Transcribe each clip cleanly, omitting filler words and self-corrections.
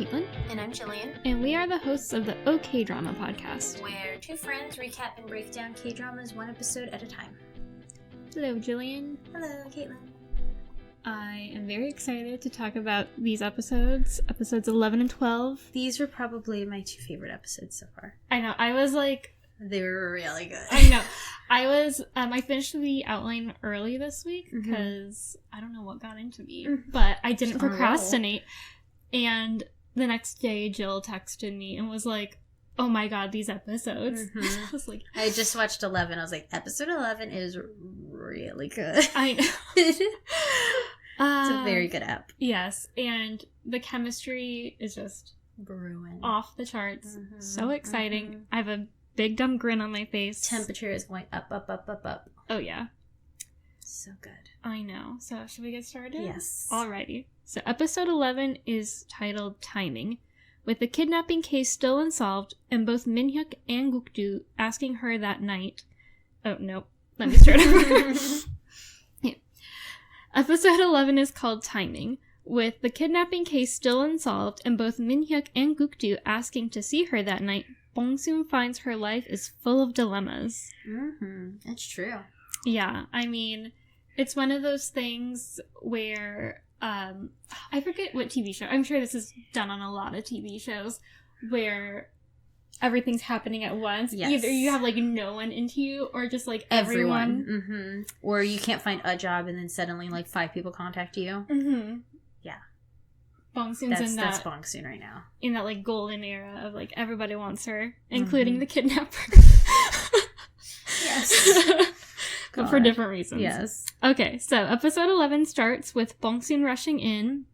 Kaitlin. And I'm Jillian. And we are the hosts of the OK Drama podcast, where two friends recap and break down K-dramas one episode at a time. Hello, Jillian. Hello, Kaitlin. I am very excited to talk about these episodes 11 and 12. These were probably my two favorite episodes so far. I know, I was like... They were really good. I know. I finished the outline early this week because I don't know what got into me, but I didn't procrastinate. And the next day, Jill texted me and was like, oh my god, these episodes. I was like... I just watched 11. I was like, episode 11 is really good. I know. It's a very good app. Yes, and the chemistry is just... brewing. Off the charts. So exciting. I have a big dumb grin on my face. Temperature is going up, up, up, up, up. Oh, yeah. So good. I know. So, should we get started? Yes. Alrighty. So, episode 11 is titled Timing, with the kidnapping case still unsolved, and both Minhyuk and Gukdu asking her that night... Oh, no. Let me start over. Yeah. Episode 11 is called Timing, with the kidnapping case still unsolved, and both Minhyuk and Gukdu asking to see her that night. Bong Soon finds her life is full of dilemmas. That's true. Yeah, I mean, it's one of those things where, I forget what TV show, I'm sure this is done on a lot of TV shows, where everything's happening at once. Yes. Either you have, like, no one into you, or just, like, everyone. Or you can't find a job, and then suddenly, like, 5 people contact you. Yeah. Bong Soon's that's Bong Soon right now. In that, like, golden era of, like, everybody wants her, including the kidnapper. Yes. But for different reasons. Yes. Okay, so episode 11 starts with Bong Soon rushing in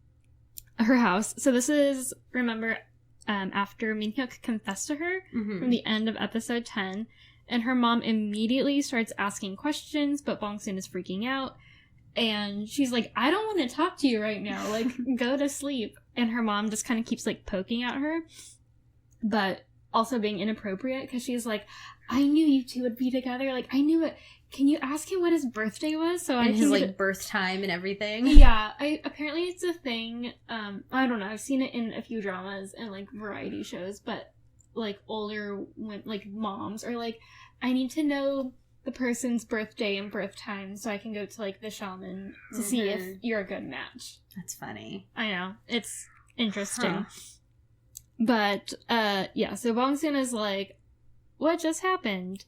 her house. So this is, remember, after Minhyuk confessed to her from the end of episode 10, and her mom immediately starts asking questions, but Bong Soon is freaking out. And she's like, I don't want to talk to you right now. Like, go to sleep. And her mom just kind of keeps, like, poking at her. But also being inappropriate. Because she's like, I knew you two would be together. Like, I knew it. Can you ask him what his birthday was? So and his, like, birth time and everything. Yeah. Apparently it's a thing. I don't know. I've seen it in a few dramas and, like, variety shows. But, like, older, like, moms are like, I need to know the person's birthday and birth time so I can go to, like, the shaman to see if you're a good match. That's funny. I know. It's interesting. But, yeah, so Bong Soon is like, what just happened?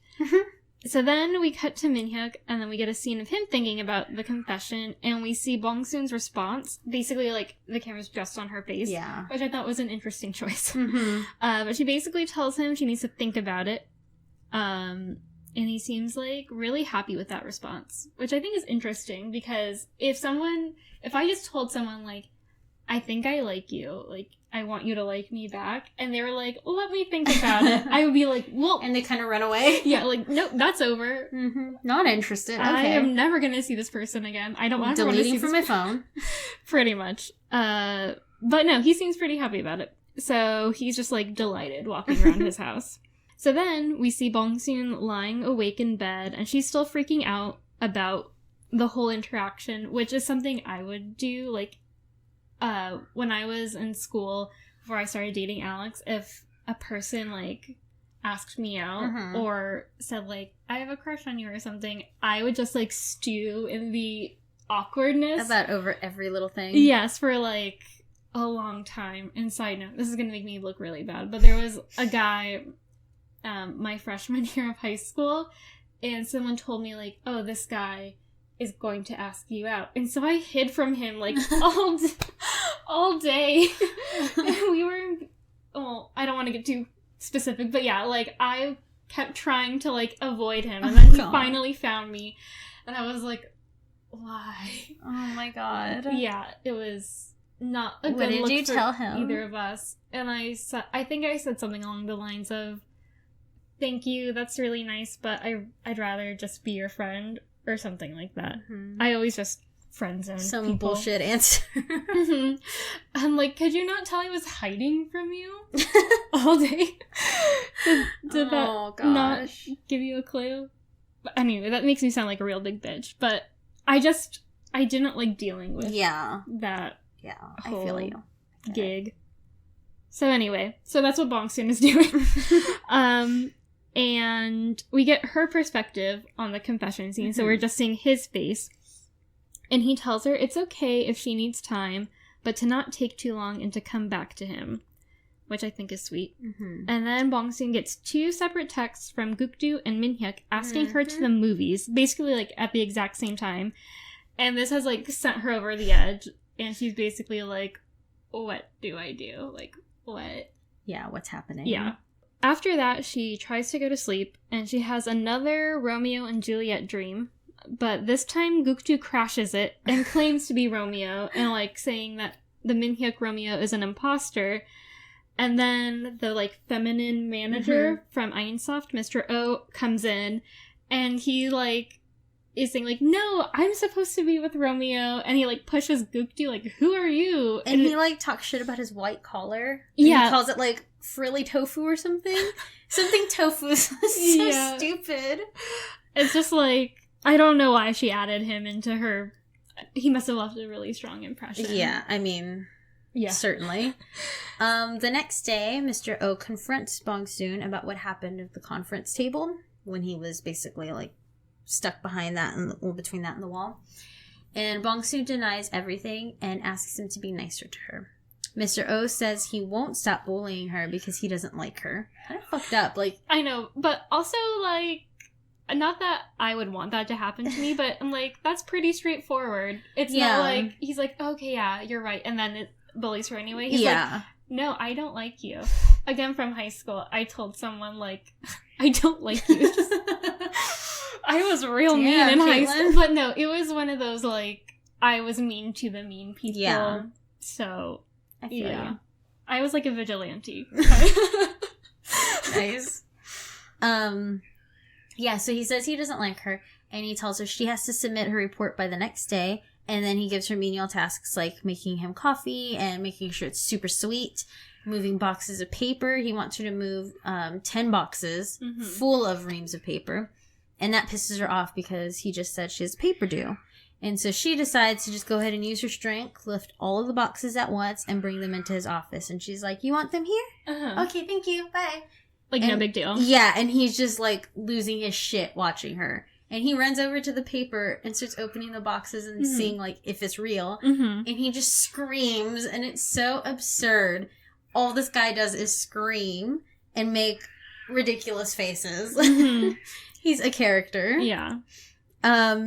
So then we cut to Minhyuk, and then we get a scene of him thinking about the confession, and we see Bong Soon's response. Basically, like, the camera's just on her face. Yeah. Which I thought was an interesting choice. But she basically tells him she needs to think about it. And he seems, like, really happy with that response. Which I think is interesting, because if I just told someone, like, I think I like you, like, I want you to like me back, and they were like, let me think about it, I would be like, well... And they kind of run away? Yeah, like, nope, that's over. Not interested, okay. I am never gonna see this person again. I don't ever want to see from my phone. Pretty much. But no, he seems pretty happy about it. So he's just, like, delighted walking around his house. So then we see Bong Soon lying awake in bed, and she's still freaking out about the whole interaction, which is something I would do, like, when I was in school, before I started dating Alex, if a person, like, asked me out, or said, like, I have a crush on you or something, I would just, like, stew in the awkwardness. About over every little thing? Yes, for, like, a long time. And side note, this is gonna make me look really bad, but there was a guy... my freshman year of high school, and someone told me, like, oh, this guy is going to ask you out. And so I hid from him, like, all day. And we were, I don't want to get too specific, but yeah, like, I kept trying to, like, avoid him, and then he finally found me, and I was like, why? Oh my god. Yeah, it was not a good What did look you for tell him? Either of us. And I think I said something along the lines of, thank you, that's really nice, but I'd rather just be your friend, or something like that. I always just friend zone some people. Bullshit answer. I'm like, could you not tell I was hiding from you all day? Did that not give you a clue? But anyway, that makes me sound like a real big bitch, but I didn't like dealing with that I feel you. gig. So anyway, so that's what Bong Soon is doing. And we get her perspective on the confession scene, so we're just seeing his face. And he tells her it's okay if she needs time, but to not take too long and to come back to him, which I think is sweet. And then Bong Soon gets 2 separate texts from Gukdu and Minhyuk asking her to the movies, basically, like, at the exact same time. And this has, like, sent her over the edge, and she's basically like, what do I do? Like, what? Yeah, what's happening? Yeah. After that, she tries to go to sleep, and she has another Romeo and Juliet dream. But this time, Gukdu crashes it and claims to be Romeo, and, like, saying that the Minhyuk Romeo is an imposter. And then the, like, feminine manager from Ironsoft, Mr. O, comes in, and he, like, is saying, like, no, I'm supposed to be with Romeo, and he, like, pushes Gukdu, like, who are you? And he, like, talks shit about his white collar. Yeah. He calls it, like, frilly tofu or something. Something tofu is so stupid. It's just, like, I don't know why she added him into her. He must have left a really strong impression. Yeah, I mean, certainly. The next day, Mr. O confronts Bong Soon about what happened at the conference table when he was basically, like, stuck behind that and between that and the wall. And Bong Soon denies everything and asks him to be nicer to her. Mr. O says he won't stop bullying her because he doesn't like her. Kind of fucked up. Like, I know, but also, like, not that I would want that to happen to me, but I'm like, that's pretty straightforward. It's not like, he's like, okay, yeah, you're right. And then it bullies her anyway. He's like, no, I don't like you. Again, from high school, I told someone, like, I don't like you. I was real mean in high school. But no, it was one of those, like, I was mean to the mean people. Yeah. So, I feel you. I was like a vigilante. Nice. Yeah, so he says he doesn't like her, and he tells her she has to submit her report by the next day, and then he gives her menial tasks like making him coffee and making sure it's super sweet, moving boxes of paper. He wants her to move 10 boxes full of reams of paper, and that pisses her off because he just said she has paper due. And so she decides to just go ahead and use her strength, lift all of the boxes at once, and bring them into his office. And she's like, you want them here? Okay, thank you. Bye. Like, no big deal. Yeah, and he's just, like, losing his shit watching her. And he runs over to the paper and starts opening the boxes and seeing, like, if it's real. And he just screams, and it's so absurd. All this guy does is scream and make ridiculous faces. He's a character. Yeah.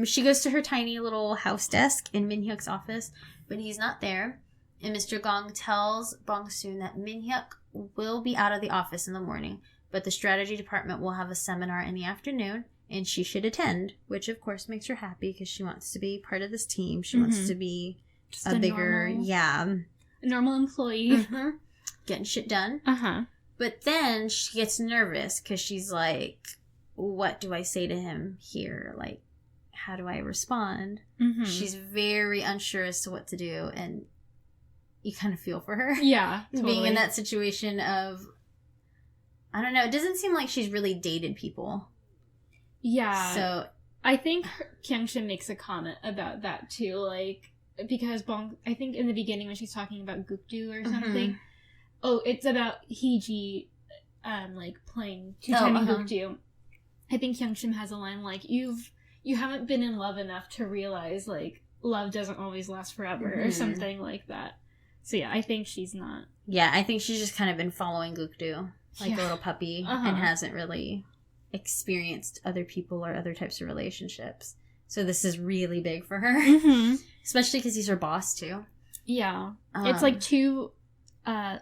She goes to her tiny little house desk in Minhyuk's office, but he's not there. And Mr. Gong tells Bong Soon that Minhyuk will be out of the office in the morning, but the strategy department will have a seminar in the afternoon, and she should attend, which of course makes her happy because she wants to be part of this team. She wants to be just a bigger, a normal employee. Getting shit done. But then she gets nervous because she's like, what do I say to him here? Like, how do I respond? She's very unsure as to what to do, and you kind of feel for her. Yeah, totally. Being in that situation of, I don't know, it doesn't seem like she's really dated people. Yeah. So I think Kyung-shin makes a comment about that too, like, because I think in the beginning when she's talking about Gukdu or something, it's about Heiji, like, playing two-timing Gukdu. I think Kyung-shin has a line like, you haven't been in love enough to realize, like, love doesn't always last forever or something like that. So yeah, I think she's not. Yeah, I think she's just kind of been following Gukdu like a little puppy and hasn't really experienced other people or other types of relationships. So this is really big for her. Especially because he's her boss too. Yeah. It's like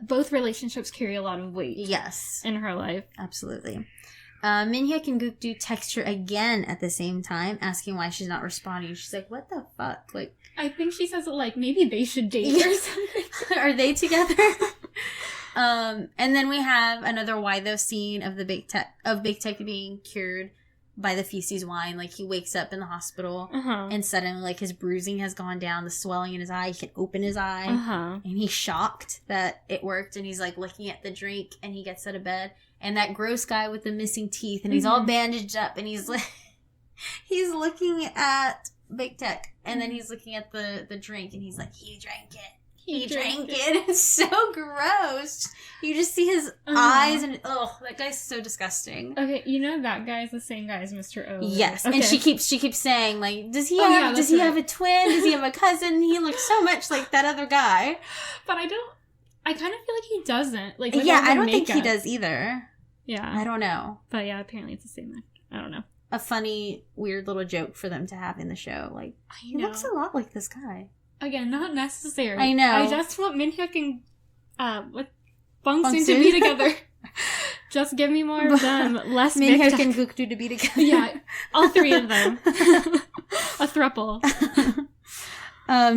both relationships carry a lot of weight. Yes. In her life. Absolutely. Minhyuk and Gukdu text her again at the same time, asking why she's not responding. She's like, what the fuck? Like, I think she says it like, maybe they should date or something. Are they together? And then we have another why though scene of Big Tech being cured by the feces wine. Like, he wakes up in the hospital and suddenly, like, his bruising has gone down, the swelling in his eye, he can open his eye, and he's shocked that it worked, and he's, like, looking at the drink, and he gets out of bed, and that gross guy with the missing teeth, and he's all bandaged up, and he's, like, he's looking at Big Tech, and then he's looking at the drink, and he's like, he drank it. he drank it. It's so gross. You just see his eyes and that guy's so disgusting. Okay, you know that guy's the same guy as Mr. O. Yes, okay. And she keeps saying like, does he have a twin? Does he have a cousin? He looks so much like that other guy. But I kind of feel like he doesn't. Like I don't think he does either. Yeah, I don't know. But yeah, apparently it's the same guy. I don't know. A funny, weird little joke for them to have in the show. Like, he looks a lot like this guy. Again, not necessary. I know. I just want Minhyuk and Bong Soon to be together. Just give me more of them. Less Minhyuk and Gukdu to be together. Yeah, all three of them. A throuple.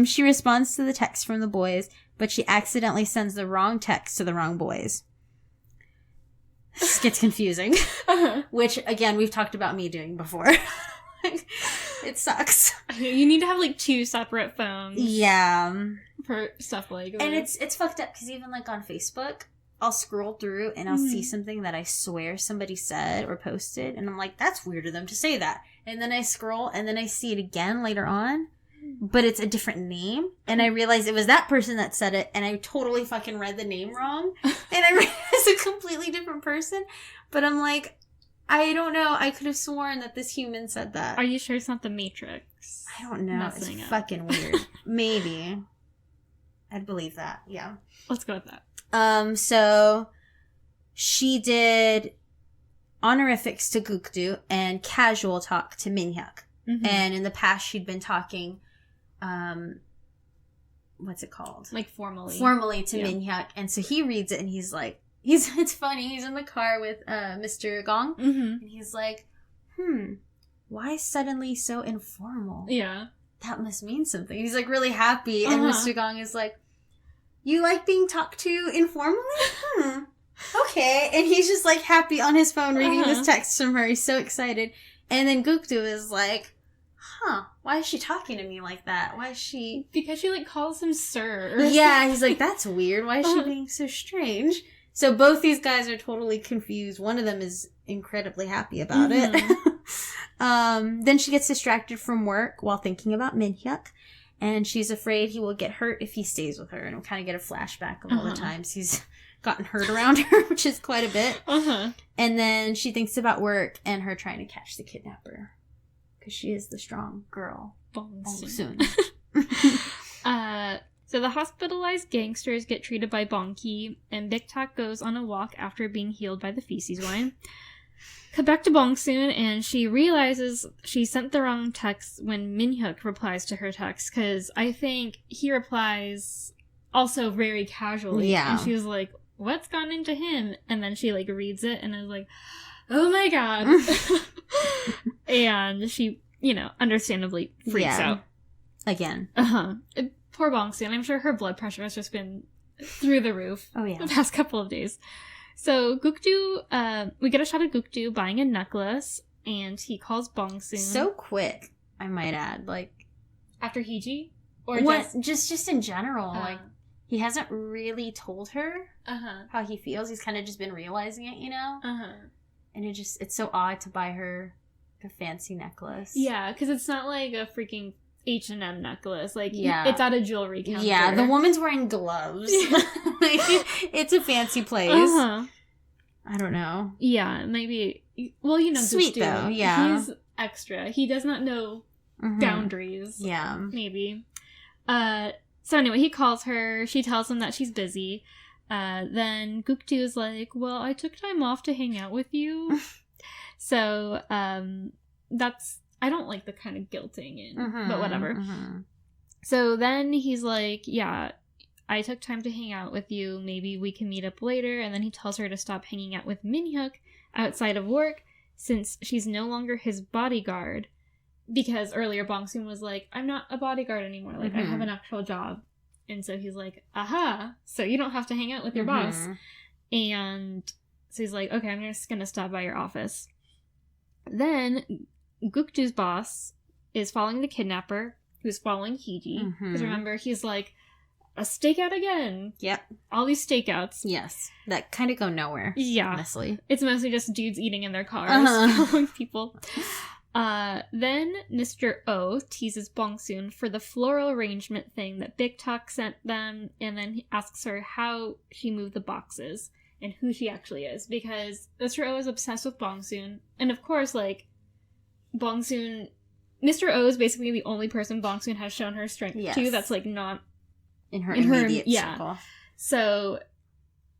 She responds to the text from the boys, but she accidentally sends the wrong text to the wrong boys. This gets confusing. Which, again, we've talked about me doing before. It sucks. You need to have, like, 2 separate phones. Yeah. For stuff like that. And it's fucked up, because even, like, on Facebook, I'll scroll through and I'll see something that I swear somebody said or posted, and I'm like, that's weird of them to say that. And then I scroll, and then I see it again later on, but it's a different name, and I realize it was that person that said it, and I totally fucking read the name wrong, and I read it as a completely different person, but I'm like, I don't know, I could have sworn that this human said that. Are you sure it's not the Matrix? I don't know, it's fucking weird. Maybe. I'd believe that, yeah. Let's go with that. So she did honorifics to Gukdu and casual talk to Minhyuk. Mm-hmm. And in the past, she'd been talking, what's it called? Like formally to Minhyuk. And so he reads it and he's like, it's funny. He's in the car with Mr. Gong. Mm-hmm. And he's like, why suddenly so informal? Yeah. That must mean something. He's like really happy. And Mr. Gong is like, you like being talked to informally? Okay. And he's just like happy on his phone reading this text from her. He's so excited. And then Gukdu is like, why is she talking to me like that? Why is she... Because she like calls him sir. Yeah, he's like, that's weird. Why is she being so strange? So both these guys are totally confused. One of them is incredibly happy about it. Then she gets distracted from work while thinking about Minhyuk. And she's afraid he will get hurt if he stays with her. And we'll kind of get a flashback of all the times he's gotten hurt around her, which is quite a bit. And then she thinks about work and her trying to catch the kidnapper. Because she is the strong girl. Bong Soon. So the hospitalized gangsters get treated by Bong-ki, and Big Tak goes on a walk after being healed by the feces wine. Cut back to Bong Soon, and she realizes she sent the wrong text when Minhyuk replies to her text, because I think he replies also very casually. Yeah. And she was like, what's gone into him? And then she, like, reads it, and I was like, oh my god. And she, understandably freaks out. Again. Poor Bong Soon. I'm sure her blood pressure has just been through the roof the past couple of days. So Gukdu, we get a shot of Gukdu buying a necklace, and he calls Bong Soon. So quick, I might add. Like, after Heiji? Or just in general. Like, he hasn't really told her how he feels. He's kind of just been realizing it, And it's so odd to buy her a fancy necklace. Yeah, because it's not like a freaking H&M necklace. Like, it's at a jewelry counter. Yeah, the woman's wearing gloves. Like, it's a fancy place. I don't know. Yeah, maybe. Well, sweet Gukdu, though. Yeah, he's extra. He does not know boundaries. Yeah, maybe. So anyway, he calls her. She tells him that she's busy. Then Gukdu is like, well, I took time off to hang out with you. So, I don't like the kind of guilting in, but whatever. So then he's like, yeah, I took time to hang out with you. Maybe we can meet up later. And then he tells her to stop hanging out with Minhyuk outside of work since she's no longer his bodyguard. Because earlier Bong Soon was like, I'm not a bodyguard anymore. Like, I have an actual job. And so he's like, aha, so you don't have to hang out with your boss. And so he's like, okay, I'm just going to stop by your office. Then Gukdu's boss is following the kidnapper, who's following Heiji. Because remember, he's like, a stakeout again. Yep. All these stakeouts. Yes. That kind of go nowhere. Yeah. Honestly. It's mostly just dudes eating in their cars, following people. Then Mr. O teases Bong Soon for the floral arrangement thing that Big Talk sent them, and then he asks her how she moved the boxes and who she actually is, because Mr. O is obsessed with Bong Soon, and of course, like, Bong Soon, Mr. O is basically the only person Bong Soon has shown her strength to that's, like, not in her immediate circle. So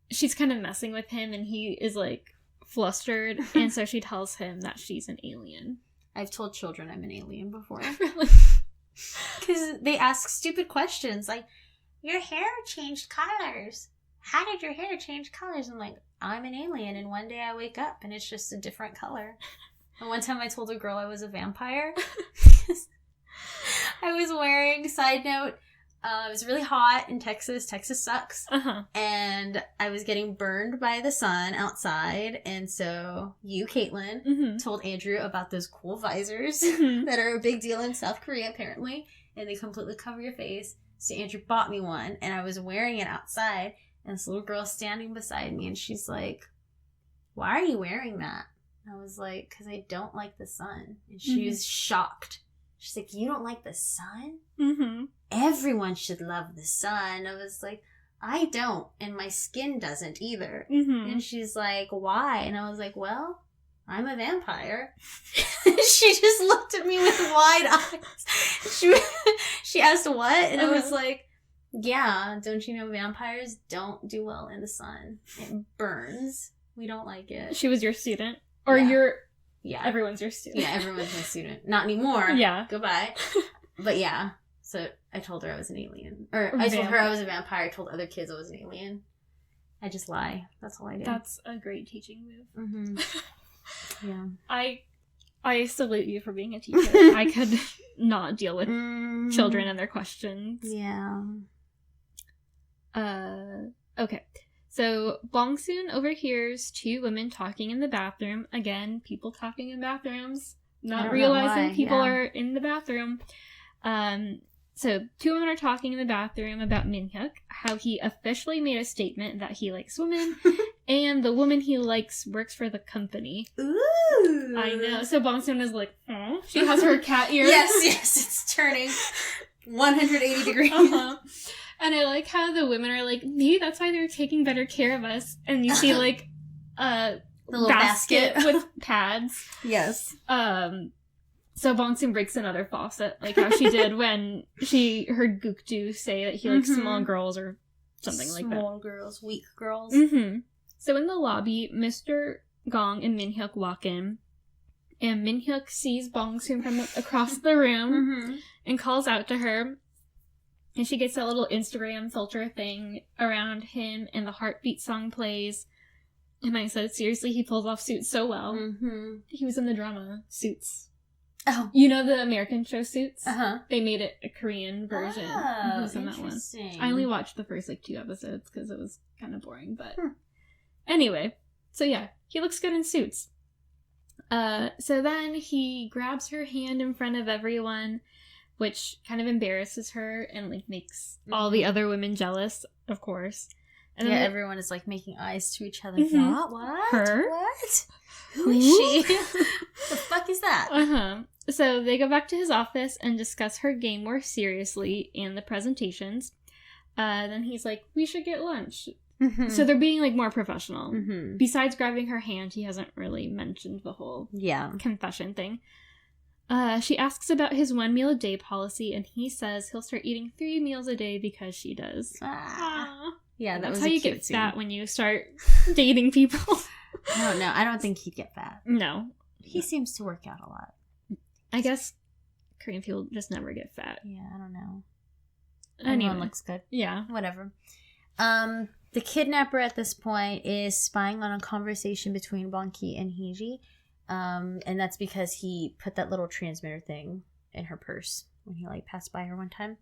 she's kind of messing with him, and he is, like, flustered, and so she tells him that she's an alien. I've told children I'm an alien before. Really? Because they ask stupid questions, like, your hair changed colors. How did your hair change colors? I'm like, I'm an alien, and one day I wake up, and it's just a different color. And one time I told a girl I was a vampire. I was wearing, side note, it was really hot in Texas. Texas sucks. And I was getting burned by the sun outside. And so you, Kaitlin, told Andrew about those cool visors that are a big deal in South Korea, apparently. And they completely cover your face. So Andrew bought me one. And I was wearing it outside. And this little girl standing beside me. And she's like, why are you wearing that? And I was like, because I don't like the sun. And she was shocked. She's like, you don't like the sun? Everyone should love the sun. I was like, I don't, and my skin doesn't either. And she's like, why? And I was like, well, I'm a vampire. She just looked at me with wide eyes. She asked what? And I was like, yeah, don't you know vampires don't do well in the sun? It burns. We don't like it. She was your student? Or your... Yeah. Everyone's your student. Yeah, everyone's my student. Not anymore. Yeah. Goodbye. But yeah. So I told her I was an alien. Or I told her I was a vampire. I told other kids I was an alien. I just lie. That's all I do. That's a great teaching move. Yeah. I salute you for being a teacher. I could not deal with children and their questions. Yeah. Okay. So, Bong Soon overhears two women talking in the bathroom. Again, people talking in bathrooms. Not realizing people are in the bathroom. So, two women are talking in the bathroom about Min-hyuk, how he officially made a statement that he likes women, and the woman he likes works for the company. Ooh! I know. So, Bong Soon is like, oh. She has her cat ears. Yes, it's turning 180 degrees. And I like how the women are like, maybe that's why they're taking better care of us. And you see, like, a little basket with pads. Yes. So Bong Soon breaks another faucet, like how she did when she heard Gukdu say that he likes small girls or something like that. Small girls, weak girls. So in the lobby, Mr. Gong and Min-hyuk walk in. And Min-hyuk sees Bong Soon from across the room and calls out to her. And she gets that little Instagram filter thing around him, and the Heartbeat song plays. And I said, seriously, he pulls off Suits so well. He was in the drama Suits. Oh. You know the American show Suits? They made it a Korean version. Oh, he was in that one. I only watched the first, 2 episodes because it was kind of boring, but... Anyway, so yeah, he looks good in Suits. So then he grabs her hand in front of everyone, which kind of embarrasses her and, makes all the other women jealous, of course. And then everyone is, making eyes to each other. What? Her? What? Who is she? The fuck is that? So they go back to his office and discuss her game more seriously and the presentations. Then he's like, we should get lunch. So they're being, more professional. Besides grabbing her hand, he hasn't really mentioned the whole confession thing. She asks about his 1 meal a day policy, and he says he'll start eating 3 meals a day because she does. Yeah, that's how you get fat when you start dating people. No, I don't think he'd get fat. No. He seems to work out a lot. I guess Korean people just never get fat. Yeah, I don't know. Anyway. Everyone looks good. Yeah. Whatever. The kidnapper at this point is spying on a conversation between Bong-ki and Hee-ji. And that's because he put that little transmitter thing in her purse when he passed by her one time.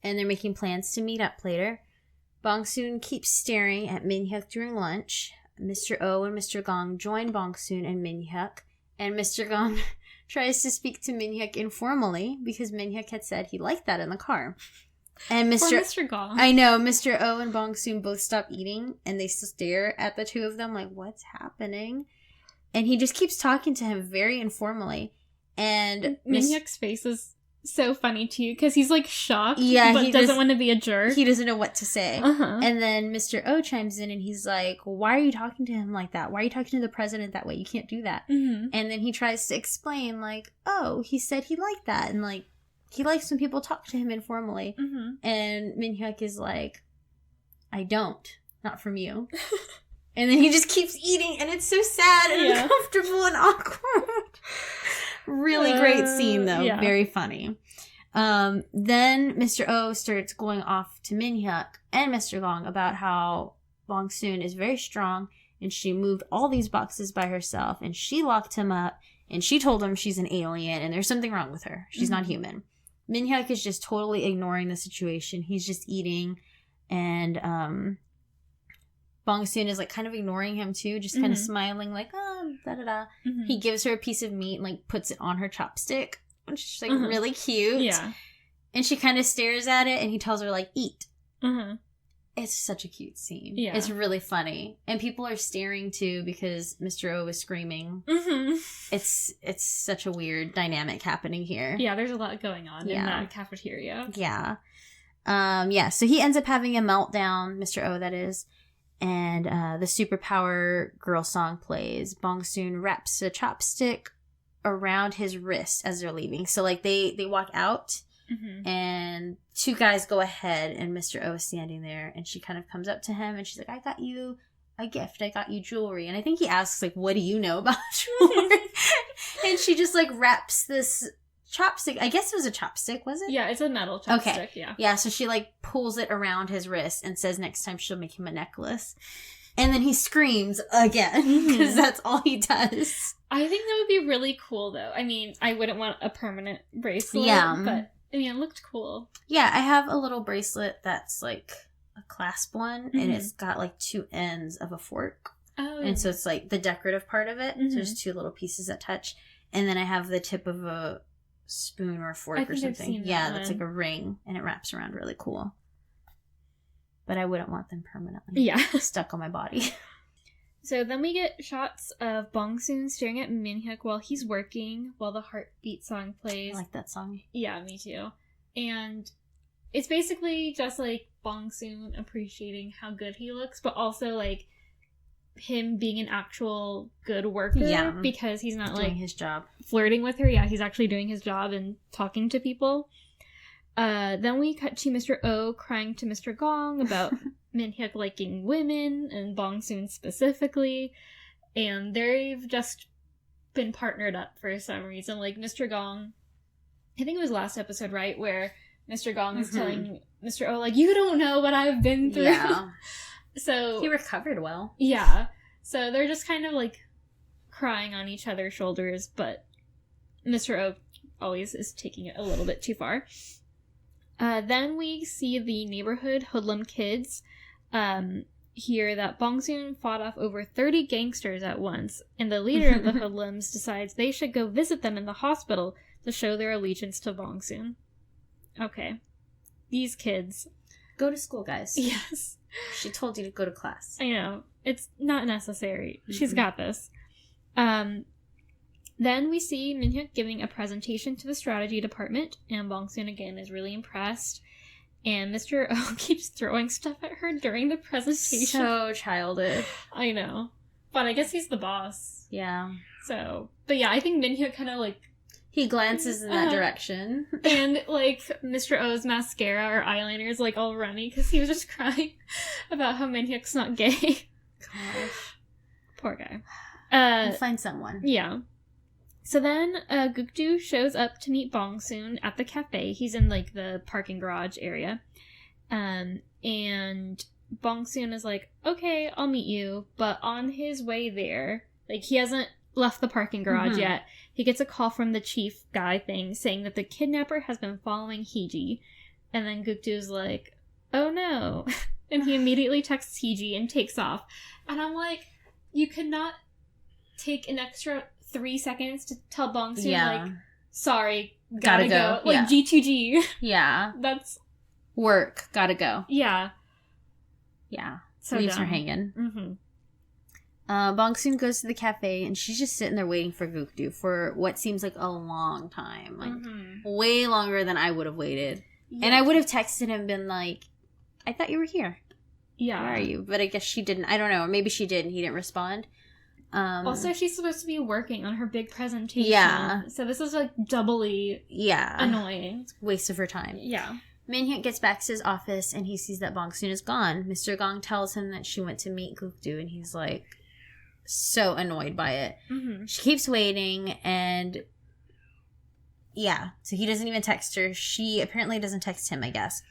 And they're making plans to meet up later. Bong Soon keeps staring at Min-hyuk during lunch. Mr. Oh and Mr. Gong join Bong Soon and Min-hyuk. And Mr. Gong tries to speak to Min-hyuk informally because Min-hyuk had said he liked that in the car. And Mr. Gong. I know, Mr. Oh and Bong Soon both stop eating and they stare at the two of them like, what's happening? And he just keeps talking to him very informally. And Minhyuk's face is so funny too, because he's like shocked, yeah, but doesn't want to be a jerk. He doesn't know what to say. Uh-huh. And then Mr. O chimes in and he's like, why are you talking to him like that? Why are you talking to the president that way? You can't do that. Mm-hmm. And then he tries to explain, like, oh, he said he liked that. And, like, he likes when people talk to him informally. Mm-hmm. And Minhyuk is like, I don't. Not from you. And then he just keeps eating, and it's so sad and uncomfortable and awkward. Really great scene, though. Yeah. Very funny. Then Mr. O starts going off to Minhyuk and Mr. Gong about how Bong Soon is very strong, and she moved all these boxes by herself, and she locked him up, and she told him she's an alien, and there's something wrong with her. She's not human. Minhyuk is just totally ignoring the situation. He's just eating, and Bong Soon is, like, kind of ignoring him, too, just kind of smiling, like, oh, da-da-da. Mm-hmm. He gives her a piece of meat and, like, puts it on her chopstick, which is, like, really cute. Yeah. And she kind of stares at it, and he tells her, like, eat. Mm-hmm. It's such a cute scene. Yeah. It's really funny. And people are staring, too, because Mr. O is screaming. Mm-hmm. It's such a weird dynamic happening here. Yeah, there's a lot going on in that cafeteria. Yeah. So he ends up having a meltdown, Mr. O, that is. And the superpower girl song plays. Bong Soon wraps a chopstick around his wrist as they're leaving. So, like, they walk out, and two guys go ahead, and Mr. O is standing there, and she kind of comes up to him, and she's like, I got you a gift. I got you jewelry. And I think he asks, like, what do you know about jewelry? And she just, like, wraps this chopstick. I guess it was a chopstick, was it? Yeah, it's a metal chopstick, yeah. Yeah, so she, like, pulls it around his wrist and says next time she'll make him a necklace. And then he screams again, because that's all he does. I think that would be really cool, though. I mean, I wouldn't want a permanent bracelet, but, I mean, it looked cool. Yeah, I have a little bracelet that's, like, a clasp one, and it's got, like, two ends of a fork. Oh. And so it's, like, the decorative part of it. So there's two little pieces that touch. And then I have the tip of a spoon or a fork or something. That's like a ring, and it wraps around really cool. But I wouldn't want them permanently stuck on my body. So then we get shots of Bong Soon staring at Minhyuk while he's working, while the Heartbeat song plays. I like that song. Yeah, me too. And it's basically just like Bong Soon appreciating how good he looks, but also like him being an actual good worker because he's not doing like his job, flirting with her. Yeah, he's actually doing his job and talking to people. Then we cut to Mr. O crying to Mr. Gong about Minhyuk liking women and Bong Soon specifically, and they've just been partnered up for some reason. Like Mr. Gong, I think it was last episode, right, where Mr. Gong is telling Mr. O, like, you don't know what I've been through. Yeah. So he recovered well. Yeah. So they're just kind of like crying on each other's shoulders, but Mr. O always is taking it a little bit too far. Then we see the neighborhood hoodlum kids hear that Bong Soon fought off over 30 gangsters at once, and the leader of the hoodlums decides they should go visit them in the hospital to show their allegiance to Bong Soon. Okay. These kids. Go to school, guys. Yes. She told you to go to class. I know. It's not necessary. She's got this. Then we see Minhyuk giving a presentation to the strategy department, and Bong Soon again is really impressed. And Mr. O keeps throwing stuff at her during the presentation. So childish. I know. But I guess he's the boss. Yeah. So, but yeah, I think Minhyuk kind of like... He glances in that direction. And, like, Mr. O's mascara or eyeliner is, like, all runny because he was just crying about how Minhyuk's not gay. Gosh. Poor guy. We'll find someone. Yeah. So then, Gukdu shows up to meet Bong Soon at the cafe. He's in, like, the parking garage area. And Bong Soon is like, okay, I'll meet you. But on his way there, like, he hasn't left the parking garage yet. He gets a call from the chief guy thing saying that the kidnapper has been following Heiji. And then Gukdu's like, oh no. And he immediately texts Heiji and takes off. And I'm like, you could not take an extra 3 seconds to tell Bong Soon, like, sorry, gotta go. Like, G2G. Yeah. That's... Work, gotta go. Yeah. Yeah. So leaves dumb. her hanging. Bong Soon goes to the cafe, and she's just sitting there waiting for Gukdu for what seems like a long time. Like, way longer than I would have waited. Yeah. And I would have texted him and been like, I thought you were here. Yeah. Where are you? But I guess she didn't. I don't know. Maybe she did, and he didn't respond. Also, she's supposed to be working on her big presentation. Yeah. So this is, like, doubly annoying. Waste of her time. Yeah. Minhyuk gets back to his office, and he sees that Bong Soon is gone. Mr. Gong tells him that she went to meet Gukdu, and he's, like, so annoyed by it. Mm-hmm. She keeps waiting, and yeah, so he doesn't even text her. She apparently doesn't text him, I guess.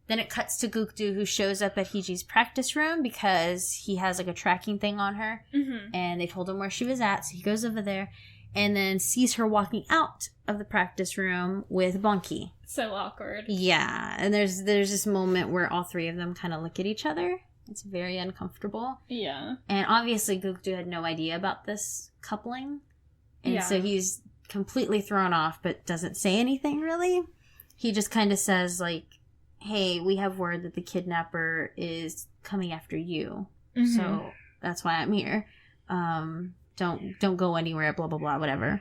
Then it cuts to Gukdu, who shows up at Heeji's practice room because he has, like, a tracking thing on her. Mm-hmm. And they told him where she was at, so he goes over there and then sees her walking out of the practice room with Bonky. So awkward. Yeah, and there's this moment where all three of them kind of look at each other. It's very uncomfortable. Yeah. And obviously Gukdu had no idea about this coupling. And so he's completely thrown off, but doesn't say anything, really. He just kind of says, like, hey, we have word that the kidnapper is coming after you. Mm-hmm. So that's why I'm here. Don't go anywhere, blah, blah, blah, whatever.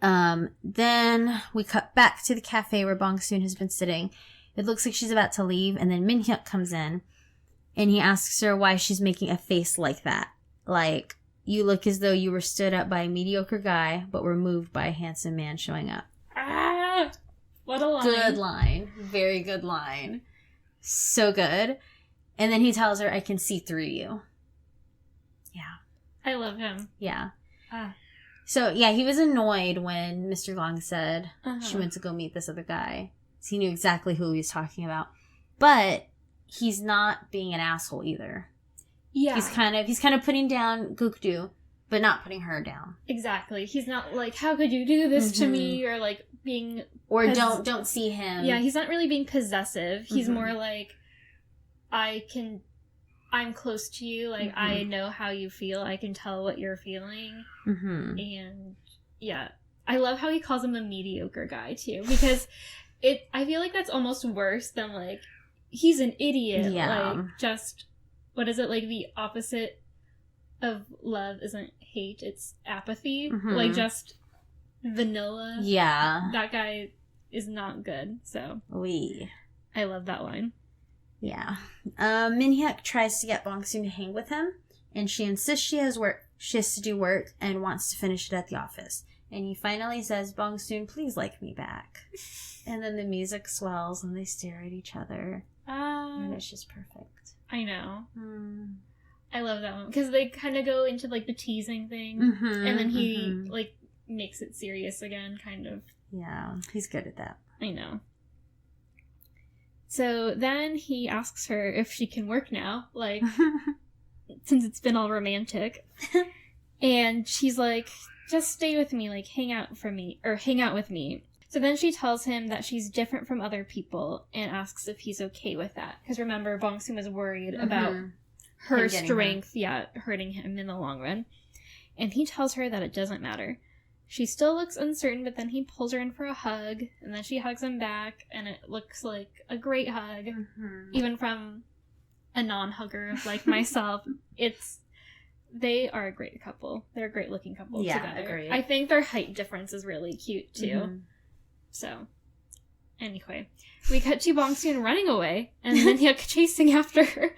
Then we cut back to the cafe where Bong Soon has been sitting. It looks like she's about to leave, and then Minhyuk comes in, and he asks her why she's making a face like that. Like, you look as though you were stood up by a mediocre guy, but were moved by a handsome man showing up. Ah! What a line. Good line. Very good line. So good. And then he tells her, I can see through you. Yeah. I love him. Yeah. So, yeah, he was annoyed when Mr. Gong said she went to go meet this other guy. So he knew exactly who he was talking about. But he's not being an asshole either. Yeah. He's kind of putting down Gukdu, but not putting her down. Exactly. He's not like, how could you do this to me? Or like being... Or don't see him. Yeah, he's not really being possessive. He's more like, I'm close to you. Like, I know how you feel. I can tell what you're feeling. Mm-hmm. And, yeah. I love how he calls him a mediocre guy, too. Because I feel like that's almost worse than, like, he's an idiot. Yeah. Like, just, what is it? Like, the opposite of love isn't hate. It's apathy. Mm-hmm. Like, just vanilla. Yeah. That guy is not good. So. I love that line. Yeah. Minhyuk tries to get Bong Soon to hang with him, and she insists she has to do work and wants to finish it at the office. And he finally says, Bong Soon, please like me back. And then the music swells and they stare at each other. And it's just perfect. I know. I love that one. Because they kind of go into, like, the teasing thing. Mm-hmm, and then he, like, makes it serious again, kind of. Yeah, he's good at that. I know. So then he asks her if she can work now, like, since it's been all romantic. And she's like, just stay with me, like, hang out with me. So then she tells him that she's different from other people and asks if he's okay with that. Because remember, Bong Soon was worried about her strength, hurting him in the long run. And he tells her that it doesn't matter. She still looks uncertain, but then he pulls her in for a hug, and then she hugs him back, and it looks like a great hug. Mm-hmm. Even from a non-hugger like myself, they are a great couple. They're a great-looking couple together. Agreed. I think their height difference is really cute, too. Mm-hmm. So, anyway. We cut to Bong Soon running away, and Minhyuk chasing after her.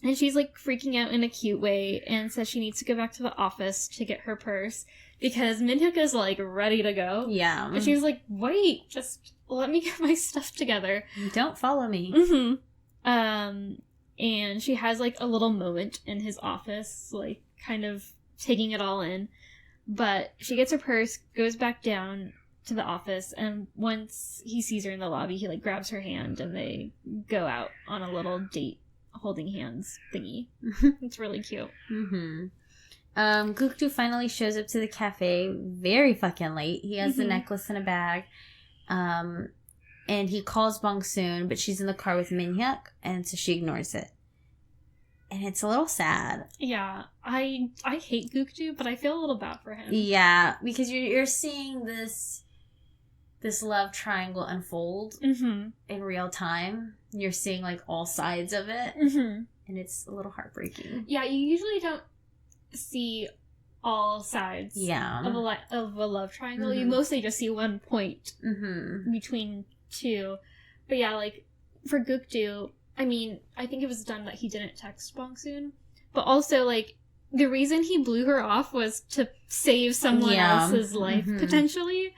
And she's, like, freaking out in a cute way, and says she needs to go back to the office to get her purse. Because Minhyuk is, like, ready to go. Yeah. And she's like, wait, just let me get my stuff together. Don't follow me. Mm-hmm. And she has, like, a little moment in his office, like, kind of taking it all in. But she gets her purse, goes back down to the office, and once he sees her in the lobby, he, like, grabs her hand, and they go out on a little date holding hands thingy. It's really cute. Mm-hmm. Gukdu finally shows up to the cafe very fucking late. He has the necklace in a bag. And he calls Bong Soon, but she's in the car with Minhyuk, and so she ignores it. And it's a little sad. Yeah, I hate Gukdu, but I feel a little bad for him. Yeah, because you're seeing this love triangle unfold in real time. You're seeing, like, all sides of it. Mm-hmm. and it's a little heartbreaking. Yeah, you usually don't see all sides of a love triangle. You mostly just see one point between two. But yeah, like, for Gukdu, I mean, I think it was done that he didn't text Bong Soon. But also, like, the reason he blew her off was to save someone else's life, potentially.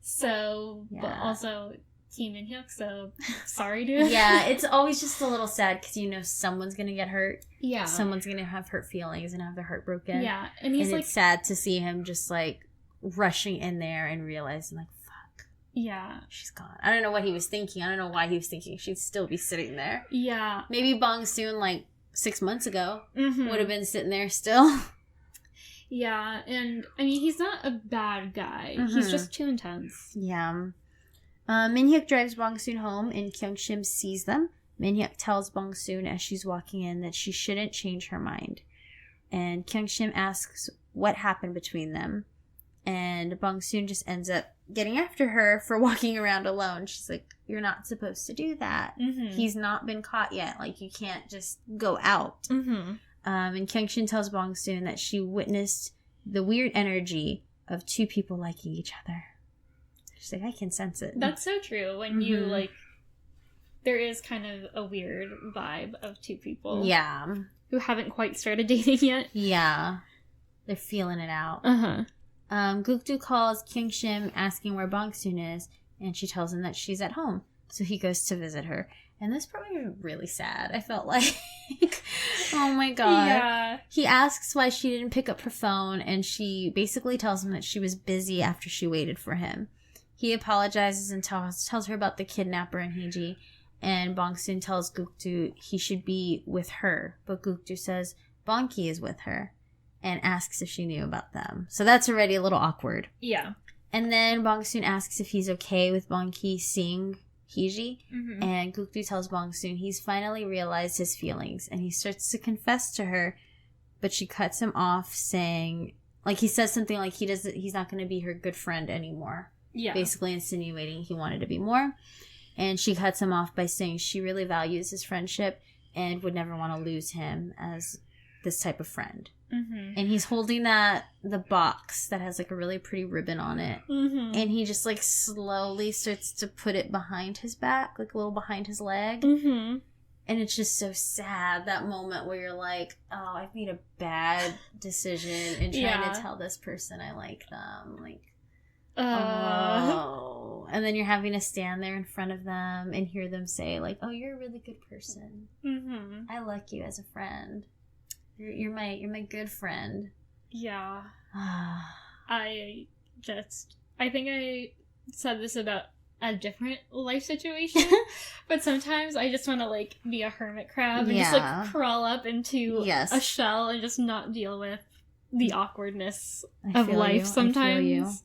So, but also Team In Hyuk, so sorry, dude. Yeah, it's always just a little sad because you know someone's gonna get hurt. Yeah. Someone's gonna have hurt feelings and have their heart broken. Yeah, and he's it's sad to see him just, like, rushing in there and realizing, like, fuck. Yeah. She's gone. I don't know what he was thinking. I don't know why he was thinking she'd still be sitting there. Yeah. Maybe Bong Soon, like, 6 months ago would have been sitting there still. Yeah, and I mean, he's not a bad guy. He's just too intense. Yeah. Min-hyuk drives Bong Soon home and Kyung-shim sees them. Min-hyuk tells Bong Soon as she's walking in that she shouldn't change her mind. And Kyung-shim asks what happened between them. And Bong Soon just ends up getting after her for walking around alone. She's like, you're not supposed to do that. He's not been caught yet. Like, you can't just go out. And Kyung-shin tells Bong Soon that she witnessed the weird energy of two people liking each other. She's like, I can sense it. That's so true. When you, like, there is kind of a weird vibe of two people. Yeah. Who haven't quite started dating yet. Yeah. They're feeling it out. Gukdu calls Kyung-shim asking where Bong Soon is, and she tells him that she's at home. So he goes to visit her. And this part was really sad. I felt like, oh my god. Yeah. He asks why she didn't pick up her phone, and she basically tells him that she was busy after she waited for him. He apologizes and tells her about the kidnapper and Heiji, and Bong Soon tells Gukdu he should be with her, but Gukdu says Bong-ki is with her, and asks if she knew about them. So that's already a little awkward. Yeah. And then Bong Soon asks if he's okay with Bong-ki seeing Heiji, and Gukdu tells Bong Soon he's finally realized his feelings, and he starts to confess to her, but she cuts him off, saying, like, he says something like he's not going to be her good friend anymore. Yeah. Basically insinuating he wanted to be more. And she cuts him off by saying she really values his friendship and would never want to lose him as this type of friend. And he's holding the box that has, like, a really pretty ribbon on it. And he just, like, slowly starts to put it behind his back, like a little behind his leg. And it's just so sad, that moment where you're like, oh, I've made a bad decision in trying to tell this person I like them. Like, oh. And then you're having to stand there in front of them and hear them say, like, oh, you're a really good person. I like you as a friend. You're my good friend. Yeah. I think I said this about a different life situation, but sometimes I just want to, like, be a hermit crab and just, like, crawl up into a shell and just not deal with the awkwardness of life sometimes.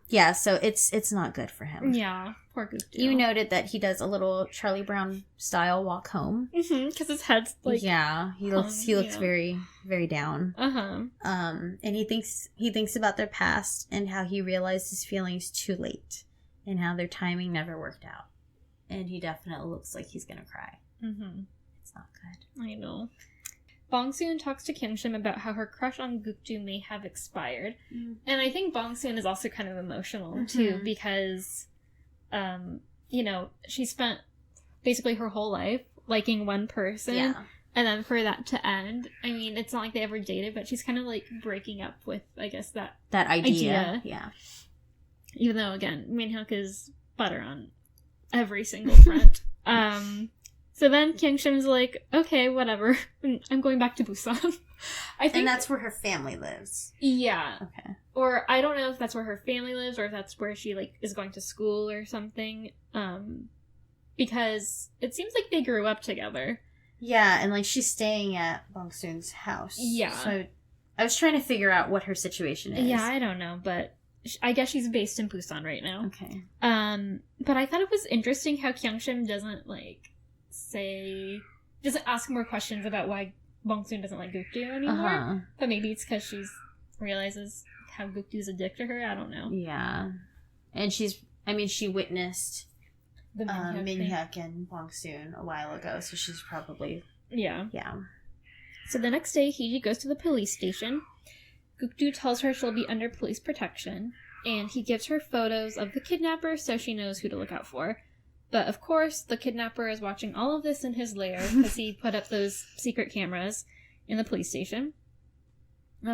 Yeah, so it's not good for him. Yeah, poor Gukdu. You noted that he does a little Charlie Brown style walk home. Because his head's, like, he looks very, very down. And he thinks about their past and how he realized his feelings too late and how their timing never worked out. And he definitely looks like he's gonna cry. It's not good. I know. Bong Soon talks to Kyung-shim about how her crush on Gukdu may have expired. And I think Bong Soon is also kind of emotional, too, because, you know, she spent basically her whole life liking one person. Yeah. And then for that to end, I mean, it's not like they ever dated, but she's kind of, like, breaking up with, I guess, that idea. Yeah. Even though, again, Min-hyuk is butter on every single front. So then Kyung-shim's like, okay, whatever. I'm going back to Busan. And that's where her family lives. Yeah. Okay. Or I don't know if that's where her family lives or if that's where she, like, is going to school or something. Because it seems like they grew up together. Yeah, and, like, she's staying at Bong Soon's house. Yeah. So I was trying to figure out what her situation is. Yeah, I don't know, but I guess she's based in Busan right now. Okay. But I thought it was interesting how Kyung-shim doesn't, like, doesn't ask more questions about why Bong Soon doesn't like Gukdu anymore. But maybe it's because she realizes how Gukdu's a dick to her. I don't know. Yeah. And she witnessed the Minhyuk and Bong Soon a while ago, so she's probably... Yeah. Yeah. So the next day, Heejee goes to the police station. Gukdu tells her she'll be under police protection, and he gives her photos of the kidnapper so she knows who to look out for. But of course, the kidnapper is watching all of this in his lair because he put up those secret cameras in the police station.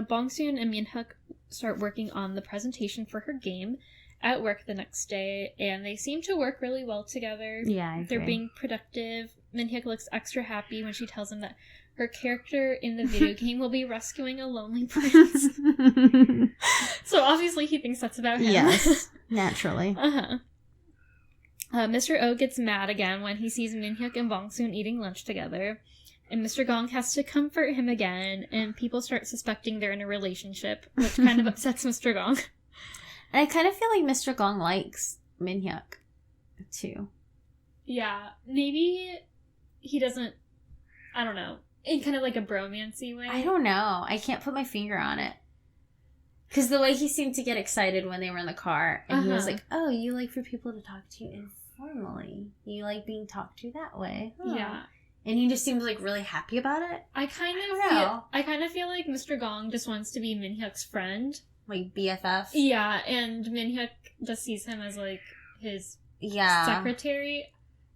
Bong Soon and Minhyuk start working on the presentation for her game at work the next day, and they seem to work really well together. Yeah, I agree. They're being productive. Minhyuk looks extra happy when she tells him that her character in the video game will be rescuing a lonely prince. So obviously he thinks that's about him. Yes, naturally. Mr. O gets mad again when he sees Minhyuk and Bong Soon eating lunch together. And Mr. Gong has to comfort him again, and people start suspecting they're in a relationship, which kind of upsets Mr. Gong. And I kind of feel like Mr. Gong likes Minhyuk, too. Yeah, maybe he doesn't, I don't know, in kind of like a bromance-y way. I don't know. I can't put my finger on it. Because the way he seemed to get excited when they were in the car, and he was like, oh, you like for people to talk to you informally. You like being talked to that way. Oh. Yeah. And he just seems like really happy about it. I kind of feel like Mr. Gong just wants to be Minhyuk's friend. Like BFF? Yeah, and Minhyuk just sees him as like his secretary.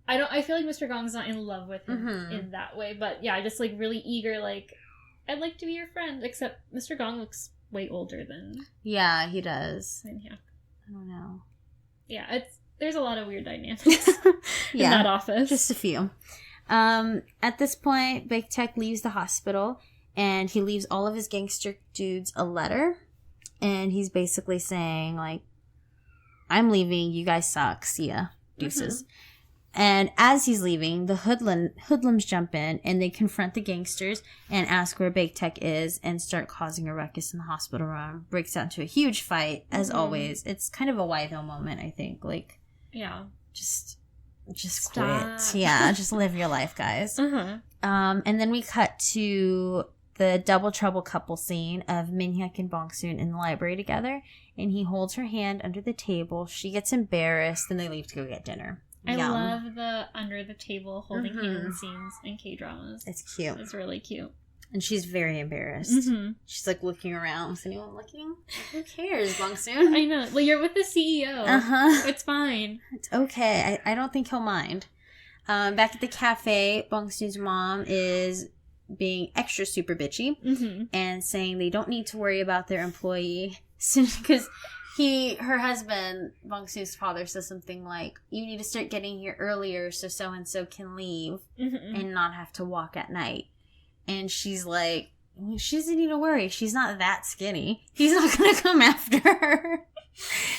I feel like Mr. Gong's not in love with him in that way, but yeah, just like really eager, like, I'd like to be your friend, except Mr. Gong looks way older than... Yeah, he does. Minhyuk. I don't know. Yeah, there's a lot of weird dynamics in that office. Just a few. At this point, Big Tech leaves the hospital, and he leaves all of his gangster dudes a letter, and he's basically saying, like, I'm leaving, you guys suck, see ya, deuces. And as he's leaving, the hoodlums jump in, and they confront the gangsters and ask where Big Tech is and start causing a ruckus in the hospital room. Breaks out into a huge fight, as always. It's kind of a Wyville moment, I think. Like, yeah. Just quit. Yeah, just live your life, guys. And then we cut to the double trouble couple scene of Minhyuk and Bong Soon in the library together, and he holds her hand under the table. She gets embarrassed, and they leave to go get dinner. I love the under the table holding hand scenes in K-dramas. It's cute. It's really cute. And she's very embarrassed. She's like looking around. Is anyone looking? Who cares, Bong Soon? I know. Well, you're with the CEO. It's fine. It's okay. I don't think he'll mind. Back at the cafe, Bong Soon's mom is being extra super bitchy and saying they don't need to worry about their employee because her husband, Bong Soon's father, says something like, you need to start getting here earlier so-and-so can leave and not have to walk at night. And she's like, she doesn't need to worry. She's not that skinny. He's not going to come after her.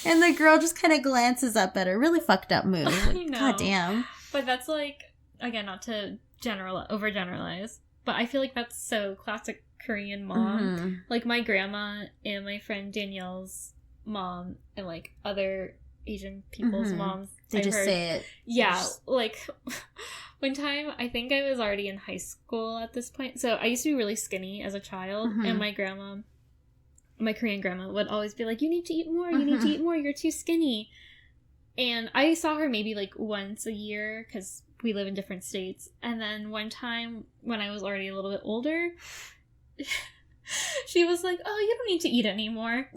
And the girl just kind of glances up at her. Really fucked up move. Like, I know. God damn. But that's like, again, not to overgeneralize, but I feel like that's so classic Korean mom. Like my grandma and my friend Danielle's mom and like other Asian people's moms. They just say it. Yeah, like one time I think I was already in high school at this point. So I used to be really skinny as a child, and my Korean grandma would always be like, you need to eat more, you need to eat more, you're too skinny. And I saw her maybe like once a year because we live in different states. And then one time when I was already a little bit older, she was like, oh, you don't need to eat anymore.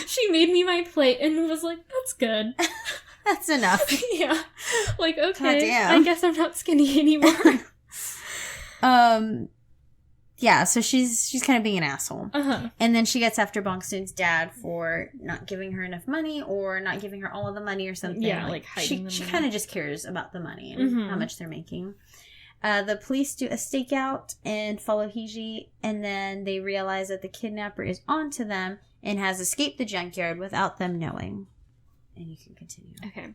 She made me my plate and was like, that's good. That's enough. Yeah. Like, okay, I guess I'm not skinny anymore. Yeah, so she's kind of being an asshole. And then she gets after Bong Soon's dad for not giving her enough money or not giving her all of the money or something. Yeah, like hiding she kind of just cares about the money and how much they're making. The police do a stakeout and follow Heejee, and then they realize that the kidnapper is onto them and has escaped the junkyard without them knowing. And you can continue. Okay.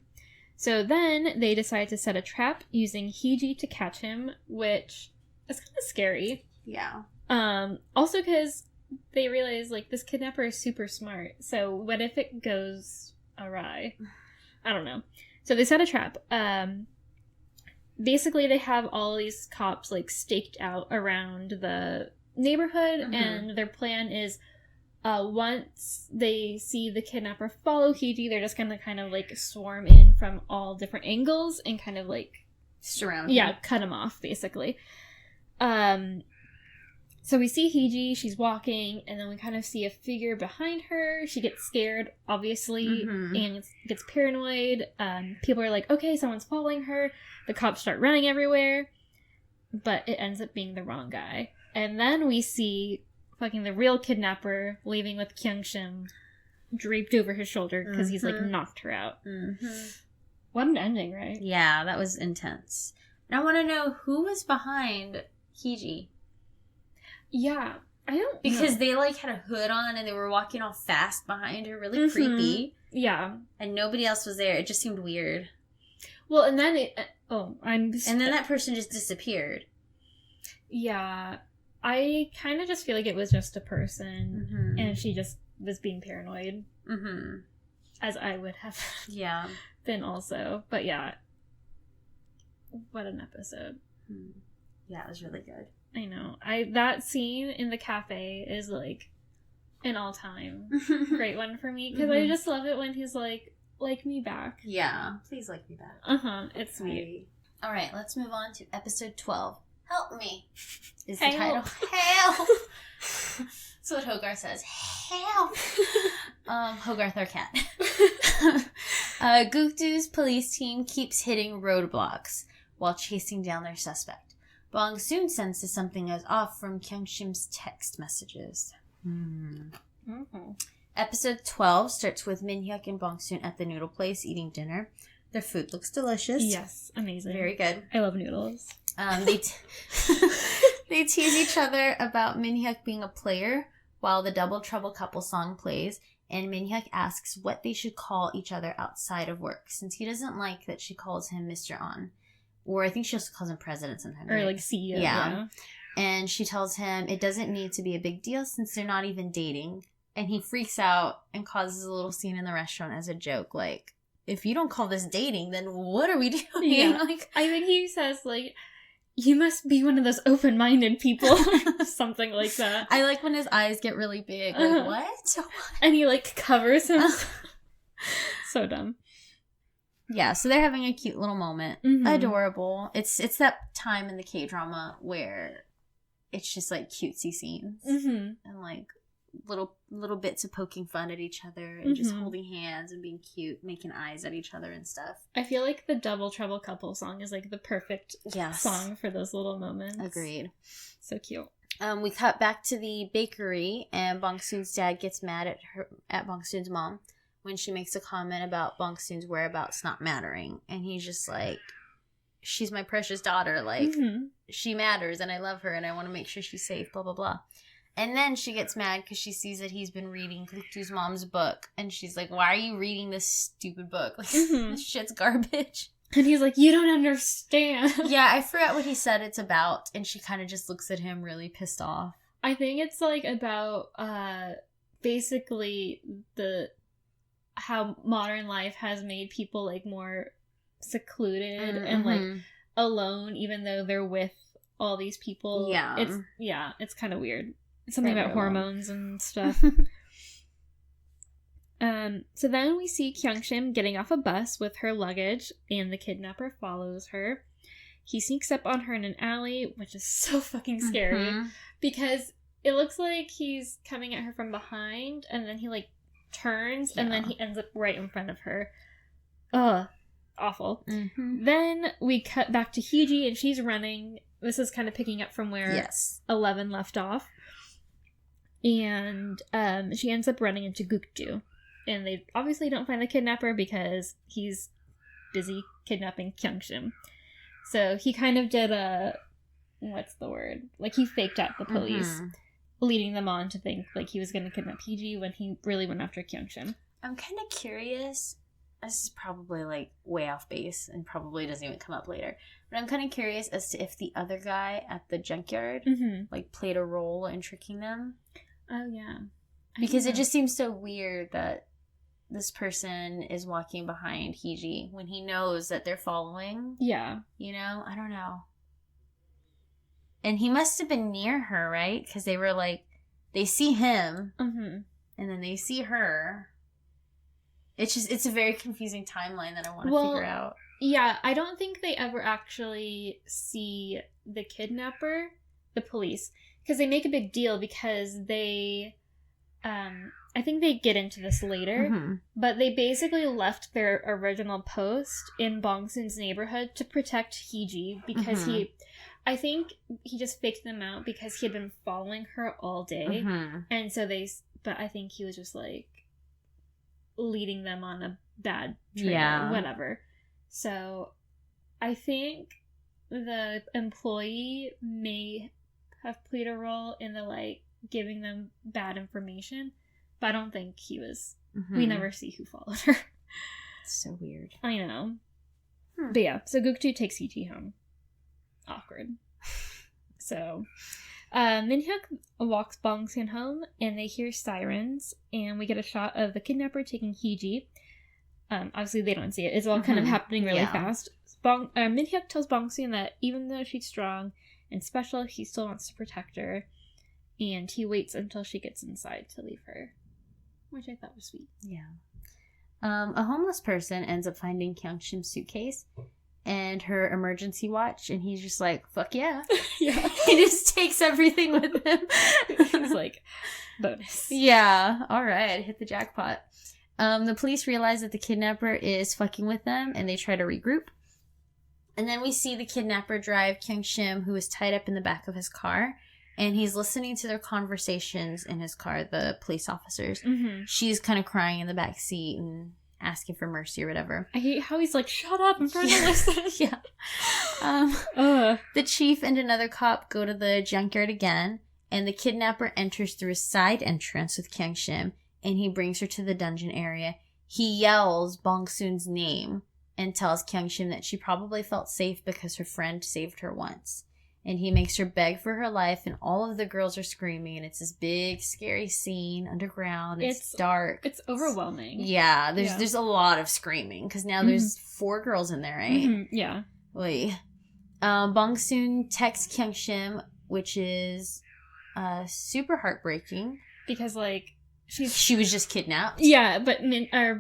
So then they decide to set a trap using Heejee to catch him, which is kind of scary. Yeah. Also because they realize, like, this kidnapper is super smart. So what if it goes awry? I don't know. So they set a trap. Basically, they have all these cops, like, staked out around the neighborhood, and their plan is once they see the kidnapper follow Heiji, they're just gonna kind of, like, swarm in from all different angles and kind of, like... surround him. him. Cut him off, basically. So we see Heiji, she's walking, and then we kind of see a figure behind her. She gets scared, obviously, and gets paranoid. People are like, okay, someone's following her. The cops start running everywhere. But it ends up being the wrong guy. And then we see fucking the real kidnapper leaving with Kyung-shim draped over his shoulder because he's, like, knocked her out. What an ending, right? Yeah, that was intense. And I want to know who was behind Heiji. Yeah, I don't Because know. they, like, had a hood on and they were walking all fast behind her. Really creepy. Yeah. And nobody else was there. It just seemed weird. Well, and then And then that person just disappeared. Yeah. I kind of just feel like it was just a person, and she just was being paranoid. As I would have been also. But yeah. What an episode. Yeah, it was really good. I know. That scene in the cafe is, like, an all-time great one for me, because I just love it when he's like me back. Yeah. Please like me back. It's sweet. All right, let's move on to episode 12. Help me is the Help. title. Help! That's what Hogarth says. Help! Hogarth, our cat. Gukdu's police team keeps hitting roadblocks while chasing down their suspect. Bong Soon senses something is off from Kyung-shim's text messages. Episode 12 starts with Min-hyuk and Bong Soon at the noodle place eating dinner. Their food looks delicious. Yes, amazing. Very good. I love noodles. They tease each other about Min-hyuk being a player while the Double Trouble couple song plays, and Min-hyuk asks what they should call each other outside of work, since he doesn't like that she calls him Mr. On. Or I think she also calls him president sometimes. Or, right? like, CEO. Yeah. And she tells him it doesn't need to be a big deal since they're not even dating. And he freaks out and causes a little scene in the restaurant as a joke, like, if you don't call this dating, then what are we doing? Yeah. Like, I think he says, like, you must be one of those open-minded people. Something like that. I like when his eyes get really big. Like, what? And he, like, covers him. So dumb. Yeah, so they're having a cute little moment. Adorable. It's that time in the K-drama where it's just, like, cutesy scenes. And, like, little bits of poking fun at each other and just holding hands and being cute, making eyes at each other and stuff. I feel like the Double Trouble couple song is, like, the perfect song for those little moments. Agreed. So cute. We cut back to the bakery, and Bong Soon's dad gets mad at Bong Soon's mom when she makes a comment about Bong Soon's whereabouts not mattering. And he's just like, she's my precious daughter. Like, she matters, and I love her, and I want to make sure she's safe, blah, blah, blah. And then she gets mad because she sees that he's been reading Gukdu's mom's book. And she's like, why are you reading this stupid book? Like, this shit's garbage. And he's like, you don't understand. Yeah, I forgot what he said it's about. And she kind of just looks at him really pissed off. I think it's, like, about, basically how modern life has made people, like, more secluded and, like, alone, even though they're with all these people. Yeah. It's kind of weird. Something about hormones and stuff. So then we see Kyung-shim getting off a bus with her luggage, and the kidnapper follows her. He sneaks up on her in an alley, which is so fucking scary, because it looks like he's coming at her from behind, and then he, like, turns, and then he ends up right in front of her. Ugh. Awful. Then we cut back to Heiji, and she's running. This is kind of picking up from where 11 left off. And she ends up running into Gukdu. And they obviously don't find the kidnapper because he's busy kidnapping Kyung-shim. So he kind of did what's the word? Like, he faked out the police, leading them on to think, like, he was going to kidnap Heiji when he really went after Kyung-shim. I'm kind of curious. This is probably, like, way off base and probably doesn't even come up later. But I'm kind of curious as to if the other guy at the junkyard, like, played a role in tricking them. Oh, yeah. Because it just seems so weird that this person is walking behind Heiji when he knows that they're following. Yeah. You know? I don't know. And he must have been near her, right? Because they were, like, they see him. and then they see her. It's a very confusing timeline that I want to figure out. Yeah, I don't think they ever actually see the kidnapper, the police, because they make a big deal because they, I think they get into this later, but they basically left their original post in Bong Soon's neighborhood to protect Heejee because I think he just faked them out because he had been following her all day, and so but I think he was just like leading them on a bad trail, whatever. So, I think the employee may have played a role in the, like, giving them bad information, but I don't think he was. We never see who followed her. It's so weird. I know. But yeah, so Gukju takes Heejee home. Awkward. So, Minhyuk walks Bong Soon home, and they hear sirens, and we get a shot of the kidnapper taking Heejee. Obviously, they don't see it. It's all kind of happening really fast. Minhyuk tells Bong Soon that even though she's strong and special, he still wants to protect her. And he waits until she gets inside to leave her. Which I thought was sweet. Yeah. A homeless person ends up finding Kyungshim's suitcase and her emergency watch. And he's just like, fuck yeah. Yeah. He just takes everything with him. He's like, bonus. Yeah. All right. Hit the jackpot. The police realize that the kidnapper is fucking with them, and they try to regroup. And then we see the kidnapper drive Kyungshim, who is tied up in the back of his car, and he's listening to their conversations in his car, the police officers. She's kind of crying in the back seat and asking for mercy or whatever. I hate how he's like, shut up, I'm trying to listen. The chief and another cop go to the junkyard again, and the kidnapper enters through a side entrance with Kyungshim, and he brings her to the dungeon area. He yells Bong Soon's name and tells Kyungshim that she probably felt safe because her friend saved her once. And he makes her beg for her life, and all of the girls are screaming, and it's this big, scary scene underground. It's dark. It's overwhelming. Yeah, there's a lot of screaming, because now there's 4 girls in there, right? Yeah. Wait. Bong Soon texts Kyungshim, which is super heartbreaking. Because, like, she was just kidnapped. Yeah, but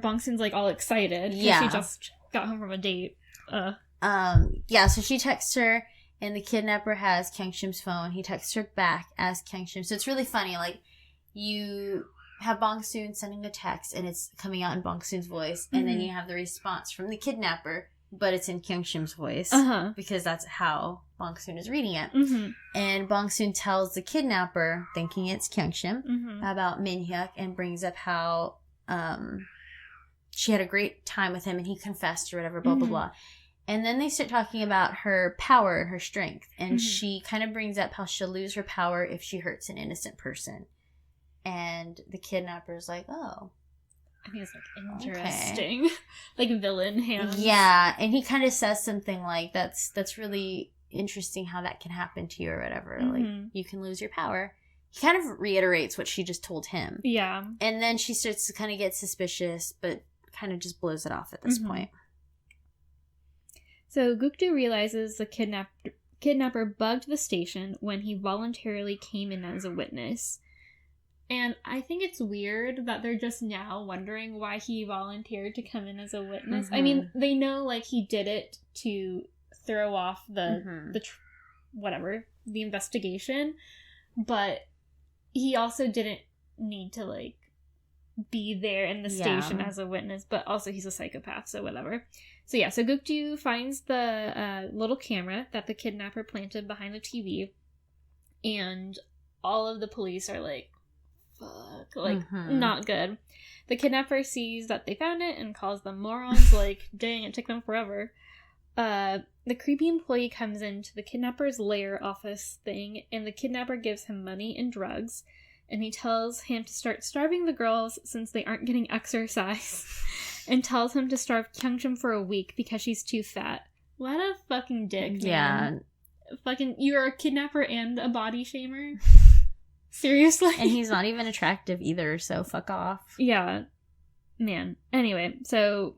Bong Soon's like all excited. Yeah. She just got home from a date. So she texts her, and the kidnapper has Kyungshim's phone. He texts her back as Kyungshim. So it's really funny. Like, you have Bong Soon sending a text, and it's coming out in Bong Soon's voice, and then you have the response from the kidnapper, but it's in Kyungshim's voice, because that's how Bong Soon is reading it. And Bong Soon tells the kidnapper, thinking it's Kyungshim, about Minhyuk, and brings up how she had a great time with him, and he confessed or whatever, blah, blah, blah. And then they start talking about her power and her strength, and she kind of brings up how she'll lose her power if she hurts an innocent person. And the kidnapper's like, oh. I think it's, like, interesting. Okay. Like, villain hands. Yeah, and he kind of says something like, that's really interesting how that can happen to you or whatever. Like, you can lose your power. He kind of reiterates what she just told him. Yeah. And then she starts to kind of get suspicious, but kind of just blows it off at this point. So Gukdu realizes the kidnapper bugged the station when he voluntarily came in as a witness. And I think it's weird that they're just now wondering why he volunteered to come in as a witness. I mean, they know, like, he did it to throw off the investigation, but he also didn't need to, like, be there in the station as a witness, but also he's a psychopath, so whatever. So yeah, so Gukju finds the little camera that the kidnapper planted behind the TV, and all of the police are like, fuck, like, not good. The kidnapper sees that they found it and calls them morons, like, dang, it took them forever. The creepy employee comes into the kidnapper's lair office thing, and the kidnapper gives him money and drugs, and he tells him to start starving the girls since they aren't getting exercise, and tells him to starve Kyungshim for a week because she's too fat. What a fucking dick, man. Yeah. Fucking, you're a kidnapper and a body shamer? Seriously? And he's not even attractive either, so fuck off. Yeah. Man. Anyway, so,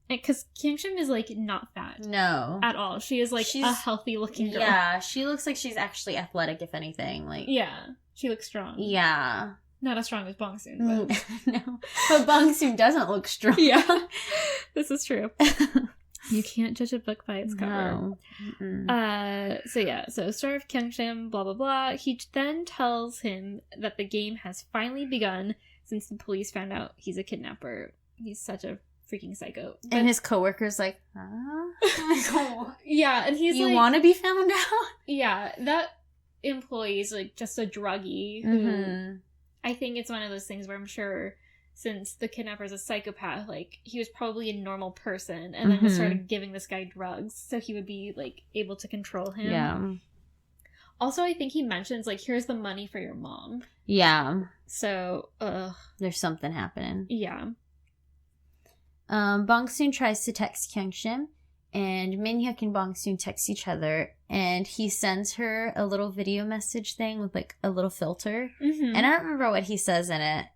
because Kyungshim is, like, not fat. No. At all. She is, like, a healthy-looking girl. Yeah, she looks like she's actually athletic, if anything. Like, yeah. She looks strong. Yeah. Not as strong as Bong Soon, but... No. But Bong Soon doesn't look strong. Yeah. This is true. You can't judge a book by its cover. No. So starve Kyungshim, blah, blah, blah. He then tells him that the game has finally begun since the police found out he's a kidnapper. He's such a freaking psycho. But, and his coworker's like, huh? Yeah, and he's you like... You want to be found out? Yeah, that employee's like just a druggie who... I think it's one of those things where I'm sure... Since the kidnapper is a psychopath, like, he was probably a normal person and then just started giving this guy drugs so he would be, like, able to control him. Yeah. Also, I think he mentions, like, here's the money for your mom. Yeah. So, there's something happening. Yeah. Bong Soon tries to text Kyungshim, and Minhyuk and Bong Soon text each other, and he sends her a little video message thing with, like, a little filter. And I don't remember what he says in it.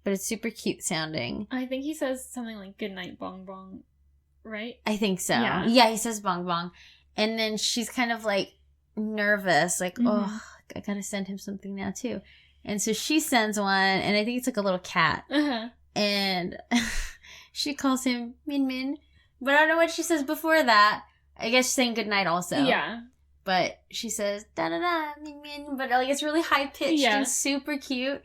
But it's super cute sounding. I think he says something like, good night, Bong Bong, right? I think so. Yeah, he says Bong Bong. And then she's kind of, like, nervous. Like, oh, I gotta send him something now, too. And so she sends one, and I think it's, like, a little cat. And she calls him Min Min. But I don't know what she says before that. I guess she's saying good night also. Yeah. But she says, da-da-da, Min Min. But, like, it's really high-pitched and super cute.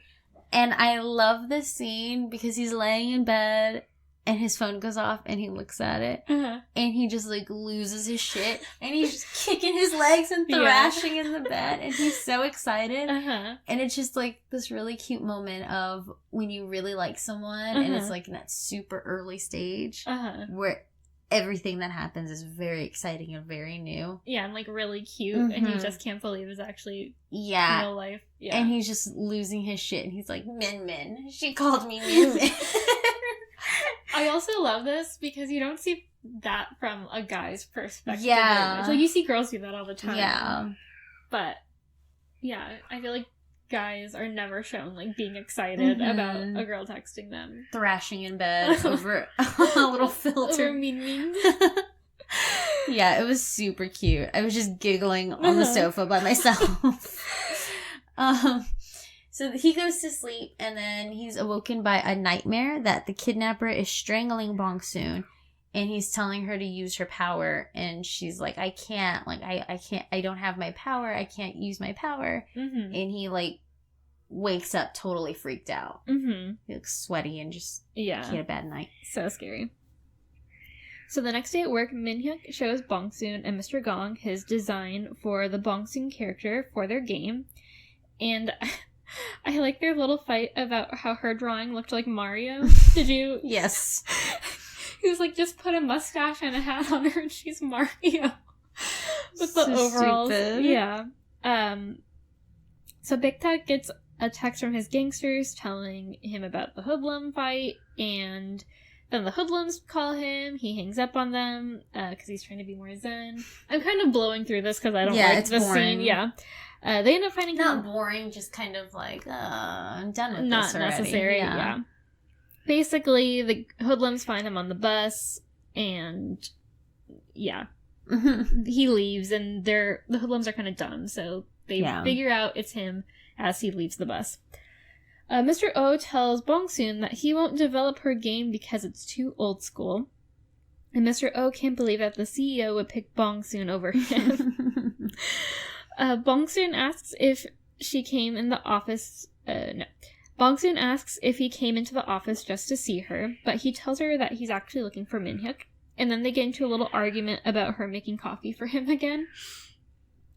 And I love this scene because he's laying in bed and his phone goes off and he looks at it and he just, like, loses his shit and he's just kicking his legs and thrashing in the bed and he's so excited. And it's just, like, this really cute moment of when you really like someone and it's, like, in that super early stage where everything that happens is very exciting and very new. Yeah, and, like, really cute. And you just can't believe it's actually real life. Yeah. And he's just losing his shit. And he's like, Min Min. She called me Min Min. I also love this because you don't see that from a guy's perspective. Yeah. Like, you see girls do that all the time. Yeah. But, yeah, I feel like guys are never shown, like, being excited about a girl texting them. Thrashing in bed over a little filter. Over Min Min. Yeah, it was super cute. I was just giggling on the sofa by myself. So he goes to sleep, and then he's awoken by a nightmare that the kidnapper is strangling Bong Soon, and he's telling her to use her power, and she's like, I can't, like, I can't, I don't have my power, I can't use my power. And he, like, wakes up totally freaked out. He looks sweaty and just he had a bad night. So scary. So the next day at work, Minhyuk shows Bong Soon and Mr. Gong his design for the Bong Soon character for their game. And I like their little fight about how her drawing looked like Mario. Did you? Yes. He was like, just put a mustache and a hat on her and she's Mario. With so the overalls. Stupid. Yeah. So Big Tug gets a text from his gangsters telling him about the hoodlum fight, and then the hoodlums call him. He hangs up on them because he's trying to be more zen. I'm kind of blowing through this because I don't like this scene. Yeah. They end up finding not boring, just kind of like, I'm done with not this already. Necessary. Yeah. Basically, the hoodlums find him on the bus, and he leaves, and the hoodlums are kind of done, so they figure out it's him as he leaves the bus. Mr. O tells Bong Soon that he won't develop her game because it's too old school. And Mr. O can't believe that the CEO would pick Bong Soon over him. Bong Soon asks if she came in the office... Bong Soon asks if he came into the office just to see her, but he tells her that he's actually looking for Minhyuk. And then they get into a little argument about her making coffee for him again.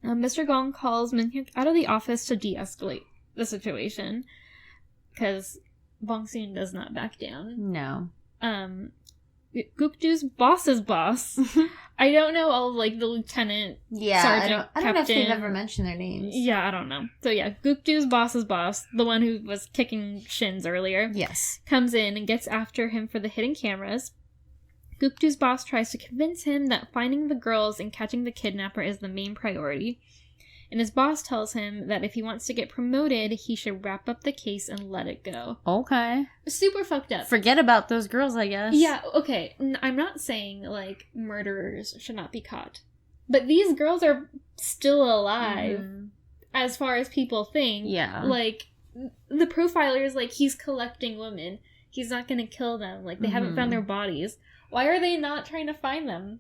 Mr. Gong calls Minhyuk out of the office to de-escalate the situation, because Bong Soon does not back down. No. Gukju's boss's boss. I don't know all of, like, the lieutenant, sergeant, I don't know if they've ever mentioned their names. Yeah, I don't know. So yeah, Gukju's boss's boss, the one who was kicking shins earlier, comes in and gets after him for the hidden cameras. Gukju's boss tries to convince him that finding the girls and catching the kidnapper is the main priority. And his boss tells him that if he wants to get promoted, he should wrap up the case and let it go. Okay. Super fucked up. Forget about those girls, I guess. Yeah, okay. I'm not saying, like, murderers should not be caught. But these girls are still alive, as far as people think. Yeah. Like, the profiler is like, he's collecting women. He's not going to kill them. Like, they haven't found their bodies. Why are they not trying to find them?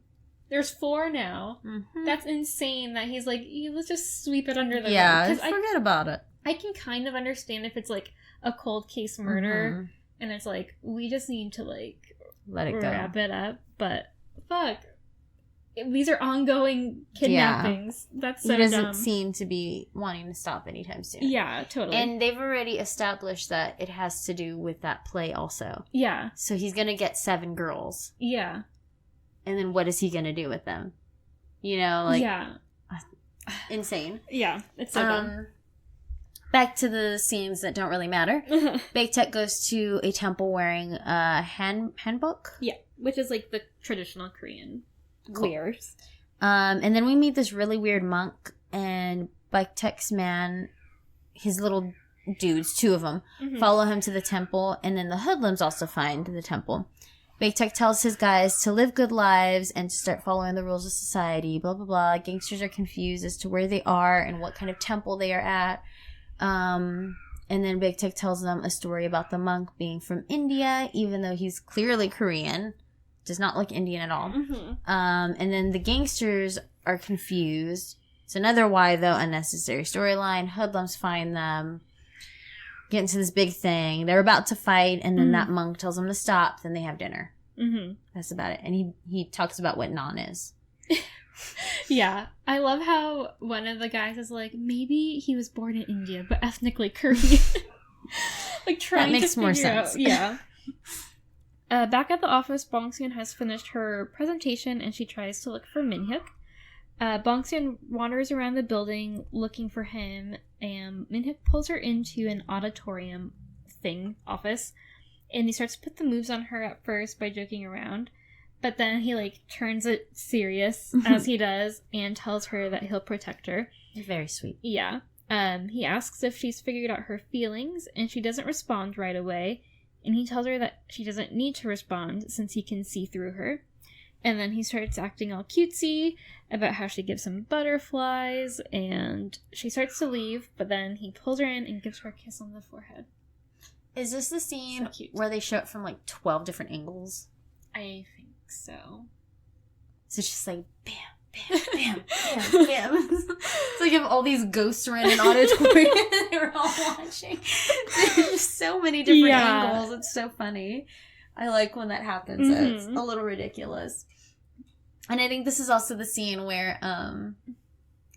There's 4 now. That's insane that he's like, let's just sweep it under the rug. Yeah, forget about it. I can kind of understand if it's, like, a cold case murder, and it's like, we just need to, like, let it go. Wrap it up. But, fuck. These are ongoing kidnappings. Yeah. That's so dumb. He doesn't seem to be wanting to stop anytime soon. Yeah, totally. And they've already established that it has to do with that play also. Yeah. So he's going to get 7 girls. Yeah. And then what is he going to do with them? You know, like... Yeah. Insane. Yeah, it's so dumb. Back to the scenes that don't really matter. Baektaek goes to a temple wearing a handbook. Yeah, which is like the traditional Korean wears. And then we meet this really weird monk, and Baektaek's man, his little dudes, 2 of them, follow him to the temple, and then the hoodlums also find the temple. Baektaek tells his guys to live good lives and to start following the rules of society, blah, blah, blah. Gangsters are confused as to where they are and what kind of temple they are at. And then Baektaek tells them a story about the monk being from India, even though he's clearly Korean. Does not look Indian at all. And then the gangsters are confused. It's another why, though, unnecessary storyline. Hoodlums find them. Get into this big thing. They're about to fight, and then that monk tells them to stop. Then they have dinner. That's about it. And he talks about what naan is. Yeah. I love how one of the guys is like, maybe he was born in India, but ethnically Korean. Like, trying that makes to more figure sense. out. Yeah. Back at the office, Bong Soon has finished her presentation, and she tries to look for Minhyuk. Bong Soon wanders around the building looking for him, and Minhyuk pulls her into an auditorium office, and he starts to put the moves on her at first by joking around, but then he, like, turns it serious, as he does, and tells her that he'll protect her. Very sweet. Yeah. He asks if she's figured out her feelings, and she doesn't respond right away, and he tells her that she doesn't need to respond since he can see through her. And then he starts acting all cutesy about how she gives him butterflies, and she starts to leave, but then he pulls her in and gives her a kiss on the forehead. Is this the scene where they show it from, like, 12 different angles? I think so. So it's just like, bam, bam, bam, bam, bam. It's like if all these ghosts were in an auditorium and they were all watching. There's just so many different angles. It's so funny. I like when that happens. It's a little ridiculous. And I think this is also the scene where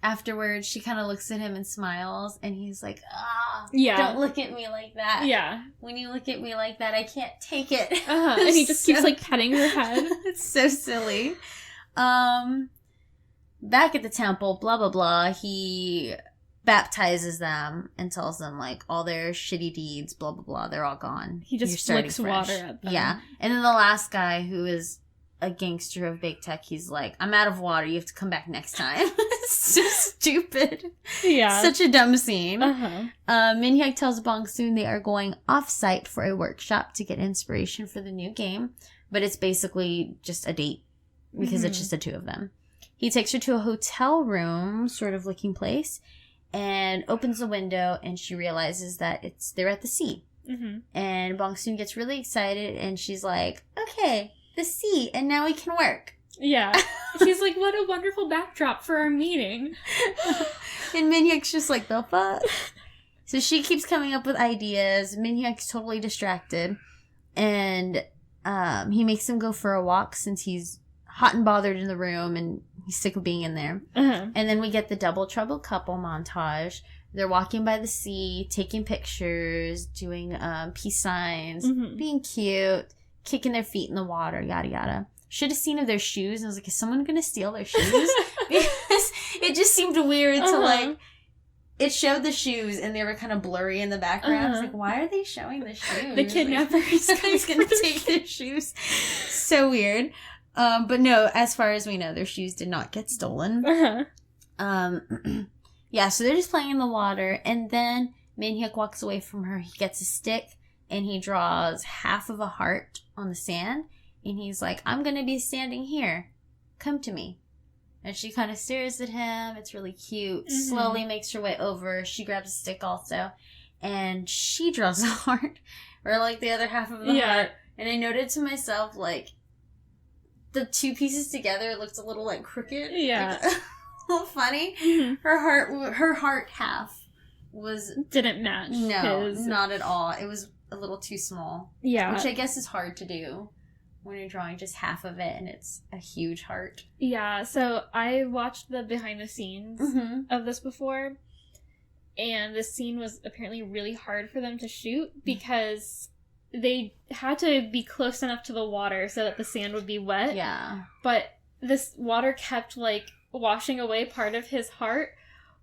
afterwards she kind of looks at him and smiles, and he's like, don't look at me like that. Yeah. When you look at me like that, I can't take it. And he just keeps, like, petting her head. It's so silly. Back at the temple, blah, blah, blah, he baptizes them and tells them, like, all their shitty deeds, blah, blah, blah, they're all gone. He just flicks water at them. Yeah. And then the last guy, who is a gangster of Baektaek, he's like, I'm out of water, you have to come back next time. It's so stupid. Yeah. Such a dumb scene. Minhyuk tells Bong Soon they are going off-site for a workshop to get inspiration for the new game, but it's basically just a date because it's just the 2 of them. He takes her to a hotel room sort of looking place and opens the window, and she realizes that they're at the sea. And Bong Soon gets really excited, and she's like, okay, the sea, and now we can work. Yeah. She's like, what a wonderful backdrop for our meeting. And Minhyuk's just like, the fuck? So she keeps coming up with ideas. Minhyuk's totally distracted. And he makes him go for a walk since he's hot and bothered in the room, and he's sick of being in there. And then we get the double trouble couple montage. They're walking by the sea, taking pictures, doing peace signs, being cute, kicking their feet in the water, yada yada. Should have seen of their shoes. I was like, is someone going to steal their shoes? Because it just seemed weird to, like, it showed the shoes and they were kind of blurry in the background. I was like, why are they showing the shoes? The kidnapper is going to take their shoes. So weird. But no, as far as we know, their shoes did not get stolen. Yeah, so they're just playing in the water, and then Minhyuk walks away from her. He gets a stick, and he draws half of a heart on the sand, and he's like, I'm going to be standing here. Come to me. And she kind of stares at him. It's really cute. Slowly makes her way over. She grabs a stick also. and she draws a heart, or like the other half of the heart. And I noted to myself, like, the two pieces together looked a little like crooked. Yeah. Like, a little funny. Mm-hmm. Her heart half didn't match. No, not at all. It was a little too small. Yeah. Which I guess is hard to do when you're drawing just half of it and it's a huge heart. Yeah, so I watched the behind the scenes of this before, and this scene was apparently really hard for them to shoot because they had to be close enough to the water so that the sand would be wet. Yeah. But this water kept, like, washing away part of his heart,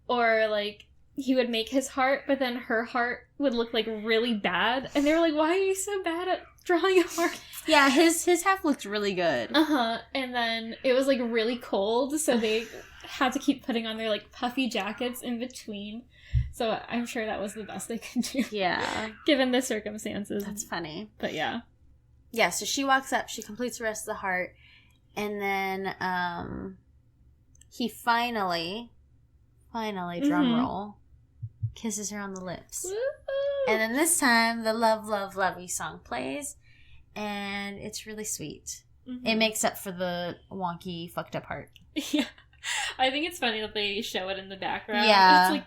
or, like, he would make his heart, but then her heart would look, like, really bad. And they were like, why are you so bad at drawing a heart? Yeah, his half looked really good. And then it was, like, really cold, so they had to keep putting on their, like, puffy jackets in between. So I'm sure that was the best they could do. Yeah. Given the circumstances. That's funny. But yeah. Yeah, so she walks up, she completes the rest of the heart, and then he finally, drum roll, kisses her on the lips. Woo! And then this time, the Love, Love, Lovey song plays, and it's really sweet. Mm-hmm. It makes up for the wonky, fucked up heart. Yeah. I think it's funny that they show it in the background. Yeah. It's like,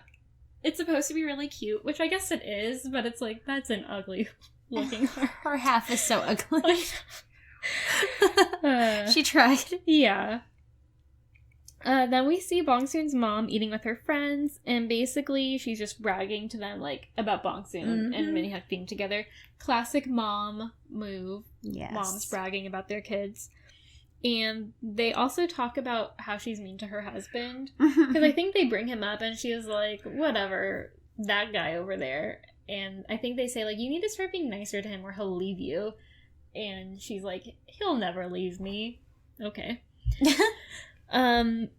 it's supposed to be really cute, which I guess it is, but it's like, that's an ugly looking heart. Her half is so ugly. She tried. Yeah. Then we see Bong Soon's mom eating with her friends, and basically she's just bragging to them, like, about Bong Soon and Min Hyuk being together. Classic mom move. Yes. Moms bragging about their kids. And they also talk about how she's mean to her husband. Because I think they bring him up, and she is like, whatever, that guy over there. And I think they say, like, you need to start being nicer to him or he'll leave you. And she's like, he'll never leave me. Okay. Min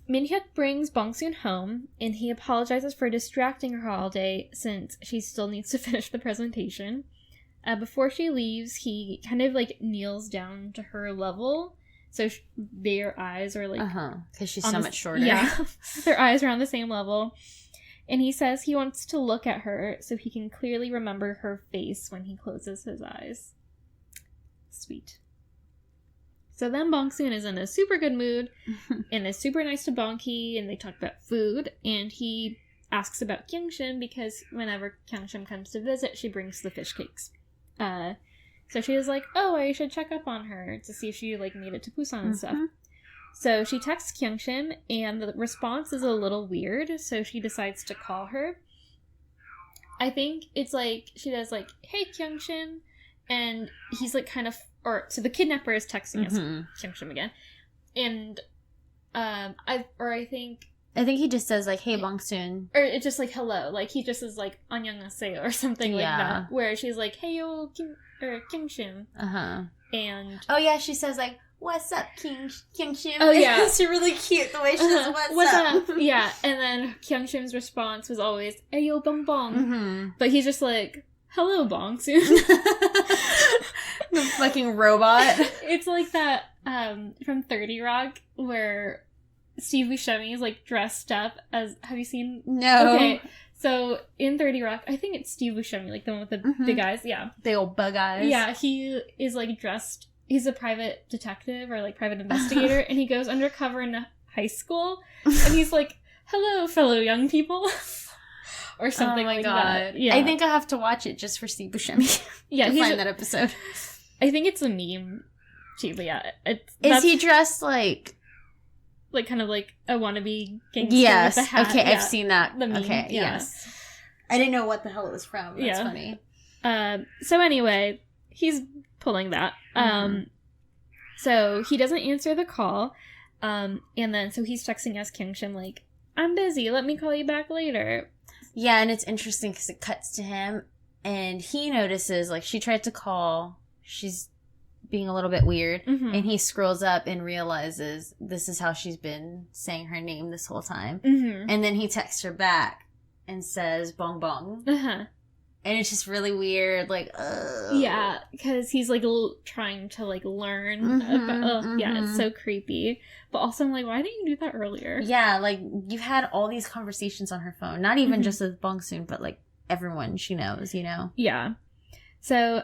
Hyuk brings Bong Soon home, and he apologizes for distracting her all day since she still needs to finish the presentation. Before she leaves, he kind of, like, kneels down to her level, so their eyes are, like... because she's so much shorter. Yeah, their eyes are on the same level. And he says he wants to look at her so he can clearly remember her face when he closes his eyes. Sweet. So then Bong Soon is in a super good mood and is super nice to Bong-ki, and they talk about food, and he asks about Kyung-shim because whenever Kyung-shim comes to visit, she brings the fish cakes. So she was like, oh, I should check up on her to see if she, like, made it to Busan and stuff. So she texts Kyung-shim, and the response is a little weird, so she decides to call her. I think it's like, she does, like, hey, Kyung-shim, and he's, like, kind of, so the kidnapper is texting us, Kyung-shim again, and, I think he just says, like, hey, Bong Soon. Or it's just, like, hello, like, he just is, like, annyeonghaseyo, or something like that, where she's like, hey, yo, Kyung-shim. And... oh, yeah, she says, like, what's up, Kyung-shim? Oh, yeah. It's really cute the way she says, what's up? Yeah, and then Kyung-shim's response was always, hey, yo, Bong Bong. But he's just like, hello, Bong Soon. The fucking robot. It's like that from 30 Rock, where Steve Buscemi is, like, dressed up as... have you seen? No. Okay, so in 30 Rock, I think it's Steve Buscemi, like, the one with the big eyes, yeah. The old bug eyes. Yeah, he is, like, dressed... he's a private detective or, like, private investigator, and he goes undercover in a high school, and he's like, hello, fellow young people, or something like that. Yeah. I think I have to watch it just for Steve Buscemi to find that episode. I think it's a meme, too, but yeah. Is he dressed like... like, kind of like a wannabe gangster yes. with a hat? Okay, yeah. I've seen that. The meme, okay, yeah. Yes. I didn't know what the hell it was from. That's funny. So anyway, he's pulling that. So he doesn't answer the call, and then so he's texting us Kyung-shim like, I'm busy, let me call you back later. Yeah, and it's interesting because it cuts to him, and he notices, like, she tried to call, she's being a little bit weird, and he scrolls up and realizes this is how she's been saying her name this whole time. And then he texts her back and says, bong bong. And it's just really weird, like, Yeah, because he's, like, trying to, like, learn about, yeah, it's so creepy. But also, I'm like, why didn't you do that earlier? Yeah, like, you've had all these conversations on her phone. Not even just with Bong Soon, but, like, everyone she knows, you know? Yeah. So,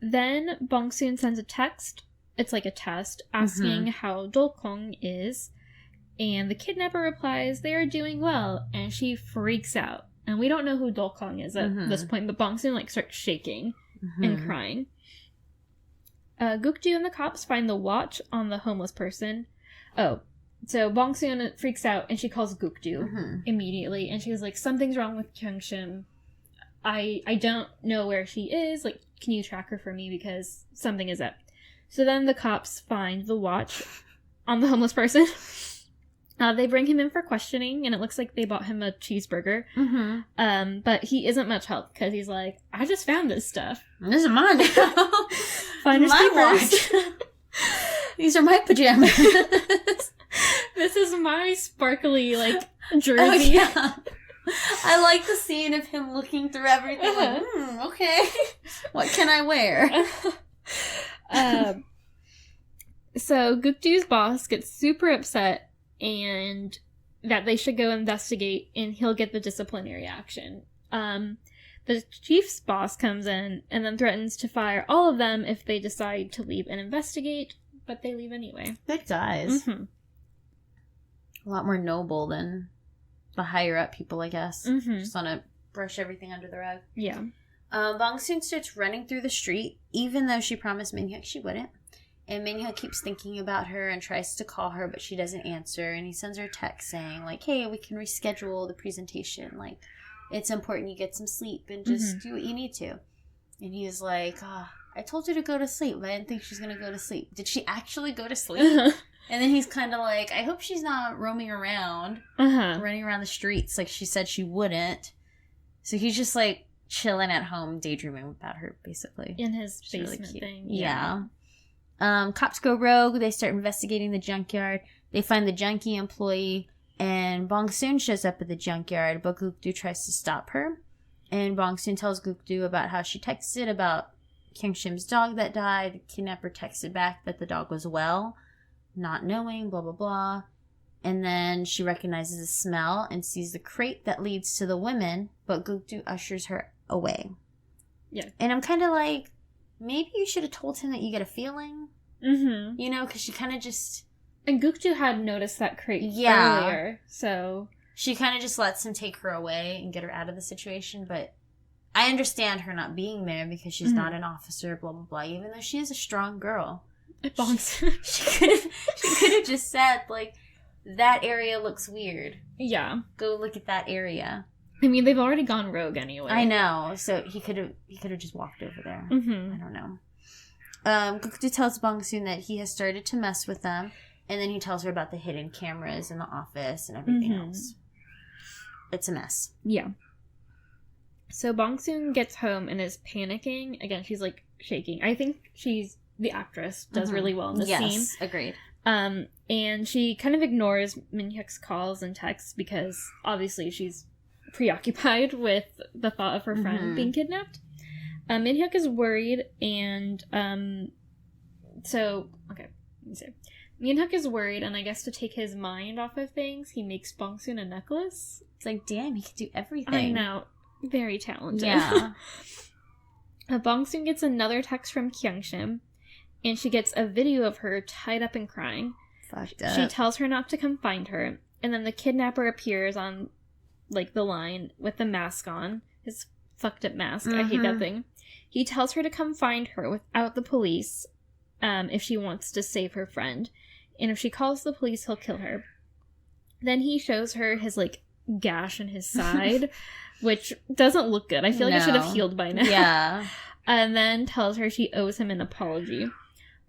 then Bong Soon sends a text, it's like a test, asking how Dolkong is, and the kidnapper replies, they are doing well, and she freaks out. And we don't know who Dolkong is at this point, but Bong Soon, like, starts shaking and crying. Gukju and the cops find the watch on the homeless person. Oh, so Bong Soon freaks out, and she calls Gukju immediately, and she was like, something's wrong with Kyungshim. I don't know where she is. Like, can you track her for me? Because something is up. So then the cops find the watch on the homeless person. They bring him in for questioning, and it looks like they bought him a cheeseburger. But he isn't much help, because he's like, I just found this stuff. This is mine now. Find my watch. These are my pajamas. This is my sparkly, like, jersey. Oh, yeah. I like the scene of him looking through everything, like, okay. What can I wear? So Gukju's boss gets super upset, and that they should go investigate, and he'll get the disciplinary action. The chief's boss comes in and then threatens to fire all of them if they decide to leave and investigate, but they leave anyway. Good guys. A lot more noble than the higher up people, I guess. Just want to brush everything under the rug. Yeah. Bong Soon starts running through the street, even though she promised Minhyuk she wouldn't. And Minhyuk keeps thinking about her and tries to call her, but she doesn't answer. And he sends her a text saying, like, hey, we can reschedule the presentation. Like, it's important you get some sleep and just do what you need to. And he's like, I told her to go to sleep, but I didn't think she was going to go to sleep. Did she actually go to sleep? And then he's kind of like, I hope she's not roaming around, running around the streets like she said she wouldn't. So he's just, like, chilling at home, daydreaming about her, basically. In his basement thing. Yeah. Cops go rogue. They start investigating the junkyard. They find the junkie employee, and Bong Soon shows up at the junkyard, but Gukdu tries to stop her. And Bong Soon tells Gukdu about how she texted about Kyungshim's dog that died. The kidnapper texted back that the dog was well, not knowing, blah, blah, blah. And then she recognizes the smell and sees the crate that leads to the women, but Gukdu ushers her away. Yeah. And I'm kind of like, maybe you should have told him that you get a feeling. You know, because she kind of just... And Gukju had noticed that crate earlier, so... She kind of just lets him take her away and get her out of the situation, but I understand her not being there because she's not an officer, blah, blah, blah, even though she is a strong girl. She could have just said, like, that area looks weird. Yeah. Go look at that area. I mean, they've already gone rogue anyway. I know, so he could have just walked over there. I don't know. Gukdu tells Bong Soon that he has started to mess with them, and then he tells her about the hidden cameras in the office and everything else. It's a mess. Yeah. So Bong Soon gets home and is panicking. Again, she's, like, shaking. I think the actress does really well in the scene. Yes, agreed. And she kind of ignores Minhyuk's calls and texts because obviously she's preoccupied with the thought of her friend being kidnapped. Minhyuk is worried, and Minhyuk is worried, and I guess to take his mind off of things, he makes Bong Soon a necklace. It's like, damn, he can do everything. I know. Very talented. Yeah. Bong Soon gets another text from Kyungshim, and she gets a video of her tied up and crying. Fucked up. She tells her not to come find her, and then the kidnapper appears on, like, the line with the mask on. His fucked up mask. I hate that thing. He tells her to come find her without the police, if she wants to save her friend. And if she calls the police, he'll kill her. Then he shows her his, like, gash in his side, which doesn't look good. I feel like it should have healed by now. Yeah. And then tells her she owes him an apology.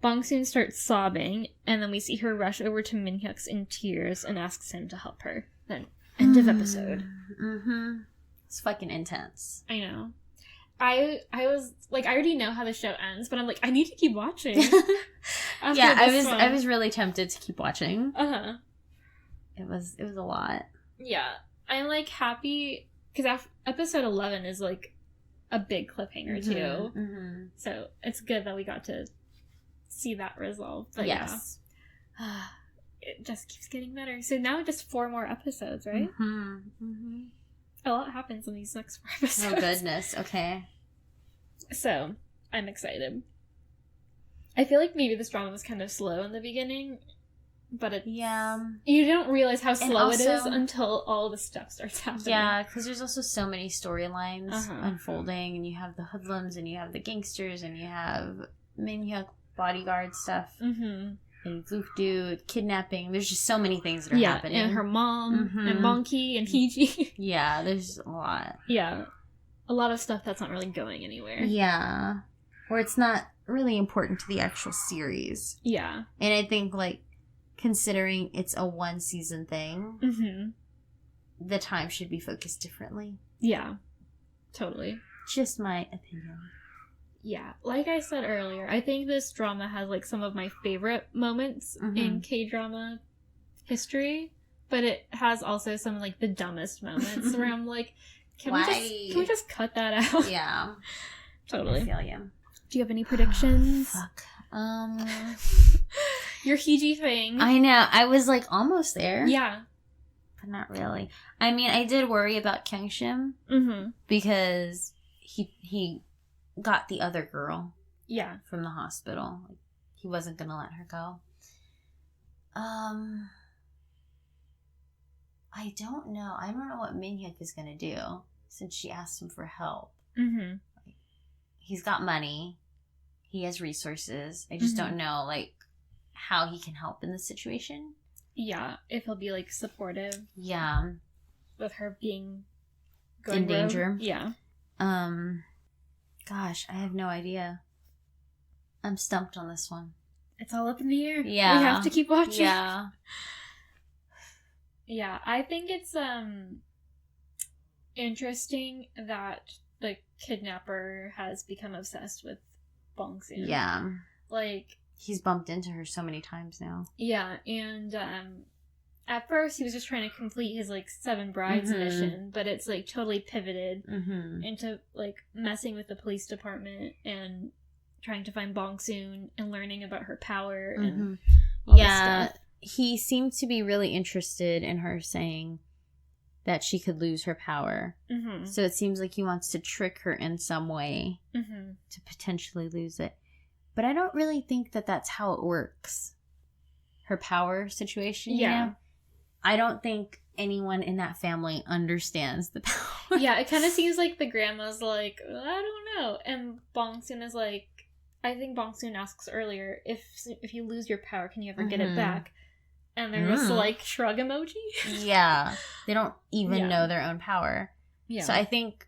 Bong Soon starts sobbing, and then we see her rush over to Minhyuk's in tears and asks him to help her. Then, end of episode. It's fucking intense. I know. I was like, I already know how the show ends, but I'm like, I need to keep watching. Yeah, I was really tempted to keep watching. It was a lot. Yeah, I'm like happy because episode 11 is like a big cliffhanger too. So it's good that we got to see that resolved. But yes. It just keeps getting better. So now just 4 more episodes, right? A lot happens in these next 4 episodes. Oh, goodness. Okay. So, I'm excited. I feel like maybe this drama was kind of slow in the beginning, but it's... Yeah. You don't realize how slow it is until all the stuff starts happening. Yeah, because there's also so many storylines unfolding, and you have the hoodlums, and you have the gangsters, and you have Minhyuk bodyguard stuff. And Vukdu, kidnapping. There's just so many things that are happening. And her mom, and Monkey, and Heejee. Yeah, there's a lot. Yeah. A lot of stuff that's not really going anywhere. Yeah. Or it's not really important to the actual series. Yeah. And I think, like, considering it's a 1-season thing, the time should be focused differently. Yeah. Totally. Just my opinion. Yeah, like I said earlier, I think this drama has, like, some of my favorite moments in K-drama history, but it has also some, like, the dumbest moments where I'm like, can we just cut that out? Yeah. Totally. I feel you. Do you have any predictions? Fuck. Your Heejee thing. I know. I was, like, almost there. Yeah. But not really. I mean, I did worry about Kyungshim because he got the other girl from the hospital. Like, he wasn't gonna let her go. I don't know. I don't know what Minhyuk is gonna do since she asked him for help. Like, he's got money. He has resources. I just don't know, like, how he can help in this situation. Yeah, if he'll be, like, supportive. Yeah. With her being in danger. Yeah. Gosh, I have no idea. I'm stumped on this one. It's all up in the air. Yeah. We have to keep watching. Yeah. Yeah, I think it's interesting that the kidnapper has become obsessed with Bong Soon. Yeah. Like, he's bumped into her so many times now. Yeah, and at first he was just trying to complete his, like, 7 brides mission, but it's, like, totally pivoted into, like, messing with the police department and trying to find Bong Soon and learning about her power and all this stuff. He seemed to be really interested in her saying that she could lose her power. So it seems like he wants to trick her in some way to potentially lose it. But I don't really think that that's how it works. Her power situation, you know? I don't think anyone in that family understands the power. Yeah, it kind of seems like the grandma's like, I don't know. And Bong Soon is like, I think Bong Soon asks earlier, if you lose your power, can you ever get it back? And they're just like, shrug emoji. Yeah. They don't even know their own power. Yeah. So I think,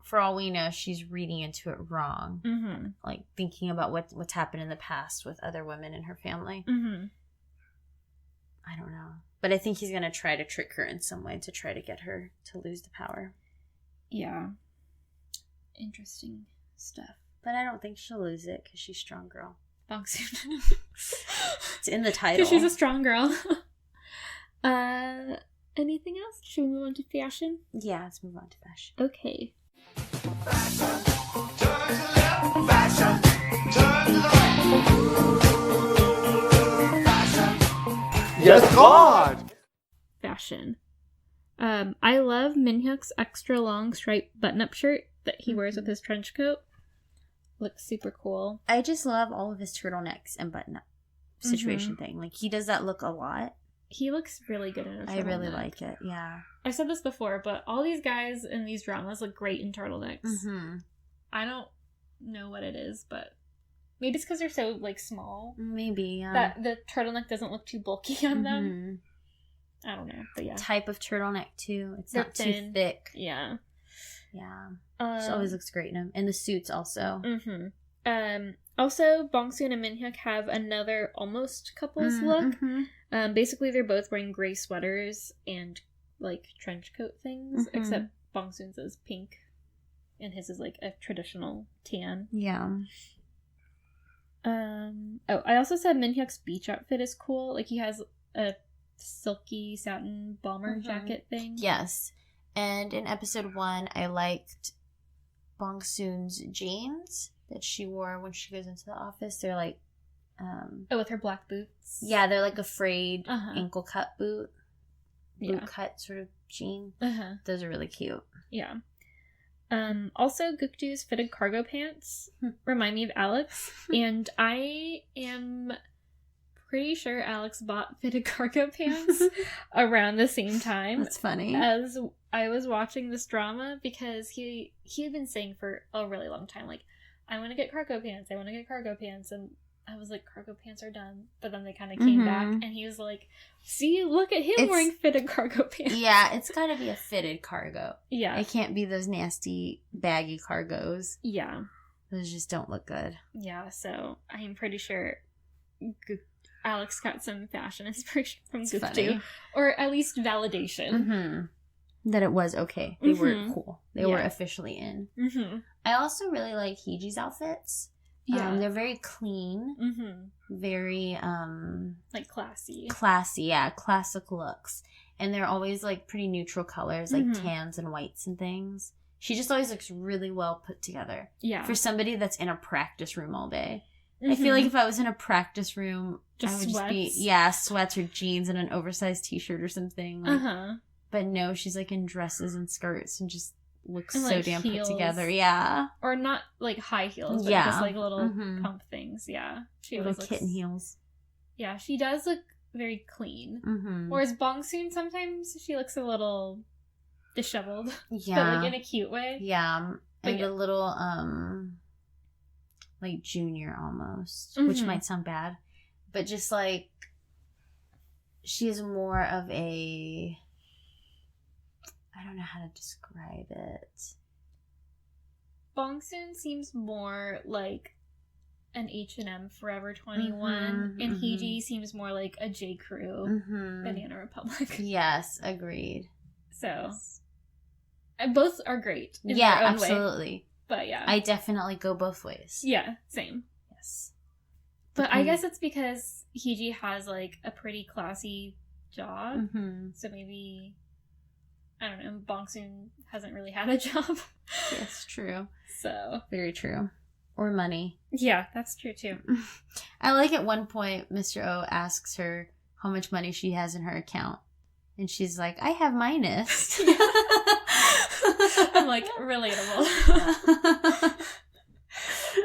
for all we know, she's reading into it wrong. Like, thinking about what's happened in the past with other women in her family. I don't know. But I think he's going to try to trick her in some way to try to get her to lose the power. Yeah. Interesting stuff. But I don't think she'll lose it because she's Strong Girl. Bong Soon. It's in the title. Because she's a strong girl. Anything else? Should we move on to fashion? Yeah, let's move on to fashion. Okay. Fashion, turn to the left. Fashion, turn to the right. Fashion. Yes, God. Fashion. I love Minhyuk's extra long striped button-up shirt that he wears with his trench coat. Looks super cool. I just love all of his turtlenecks and button-up situation thing. Like, he does that look a lot. He looks really good in a turtleneck. I really like it, yeah. I've said this before, but all these guys in these dramas look great in turtlenecks. I don't know what it is, but maybe it's because they're so, like, small. Maybe, yeah. That the turtleneck doesn't look too bulky on them. I don't know, but yeah. Type of turtleneck, too. It's not too thick. Yeah. Yeah. She always looks great in them. And the suits also. Also, Bong Soon and Minhyuk have another almost couples look. Basically, they're both wearing gray sweaters and, like, trench coat things, except Bong Soon's is pink, and his is, like, a traditional tan. Yeah. I also said Minhyuk's beach outfit is cool. Like, he has a silky satin bomber jacket thing. Yes. And in episode 1, I liked Bong Soon's jeans that she wore when she goes into the office. They're like... with her black boots. Yeah, they're like a frayed ankle cut boot cut sort of jean. Those are really cute. Yeah. Also, Gukju's fitted cargo pants remind me of Alex, and I am pretty sure Alex bought fitted cargo pants around the same time. That's funny. As I was watching this drama, because he had been saying for a really long time, like, I want to get cargo pants, and I was like, cargo pants are done. But then they kind of came back, and he was like, see, look at him wearing fitted cargo pants. Yeah, it's got to be a fitted cargo. Yeah. It can't be those nasty, baggy cargos. Yeah. Those just don't look good. Yeah, so I'm pretty sure Alex got some fashion inspiration from Gukju. Or at least validation. That it was okay. They were cool. They were officially in. I also really like Heeji's outfits. Yeah. They're very clean. Very, like classy. Classy, yeah. Classic looks. And they're always, like, pretty neutral colors, like tans and whites and things. She just always looks really well put together. Yeah. For somebody that's in a practice room all day. I feel like if I was in a practice room, I would just be, sweats or jeans and an oversized t-shirt or something. Like, but no, she's, like, in dresses and skirts and just looks and, so like, damn heels. Put together. Yeah. Or not, like, high heels, but just, like, little pump things. Yeah. She always looks... kitten heels. Yeah, she does look very clean. Whereas Bong Soon, sometimes she looks a little disheveled. Yeah. But, like, in a cute way. Yeah. And a little, like, junior almost. Which might sound bad. But just, like, she is more of a... I don't know how to describe it. Bong Soon seems more like an H&M Forever 21, and Heeji seems more like a J. Crew Banana Republic. Yes, agreed. So, both are great in their own absolutely. Way. But yeah. I definitely go both ways. Yeah, same. Yes. But I guess it's because Heeji has, like, a pretty classy job, so maybe... I don't know, Bong Soon hasn't really had a job. Yes, true. So. Very true. Or money. Yeah, that's true too. I like at one point, Mr. O asks her how much money she has in her account. And she's like, I have minus. I'm like, relatable.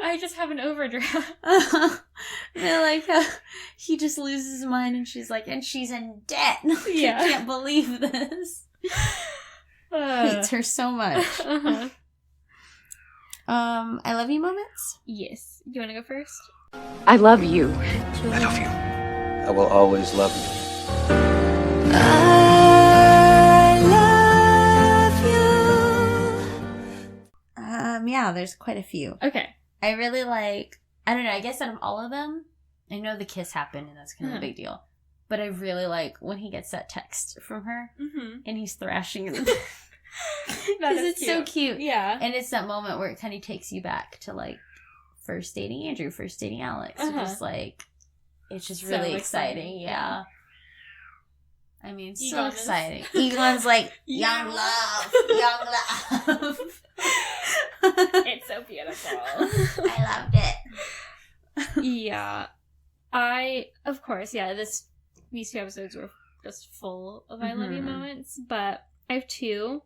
I just have an overdraft. They're like, he just loses his mind and she's like, and she's in debt. Yeah. I can't believe this. Hates her so much. I love you moments? Yes. You want to go first? I love you. I love you. I will always love you. I love you. Yeah, there's quite a few. Okay. I really like, I don't know, I guess out of all of them, I know the kiss happened and that's kind of a big deal. But I really like when he gets that text from her and he's thrashing in the back. Because it's cute. So cute. Yeah. And it's that moment where it kind of takes you back to, like, first dating Andrew, first dating Alex. Just, like, it's just really so exciting. Yeah. I mean, so exciting. Egon's like, young love. Young love. It's so beautiful. I loved it. Yeah. Of course, these two episodes were just full of I love you moments, but I have two.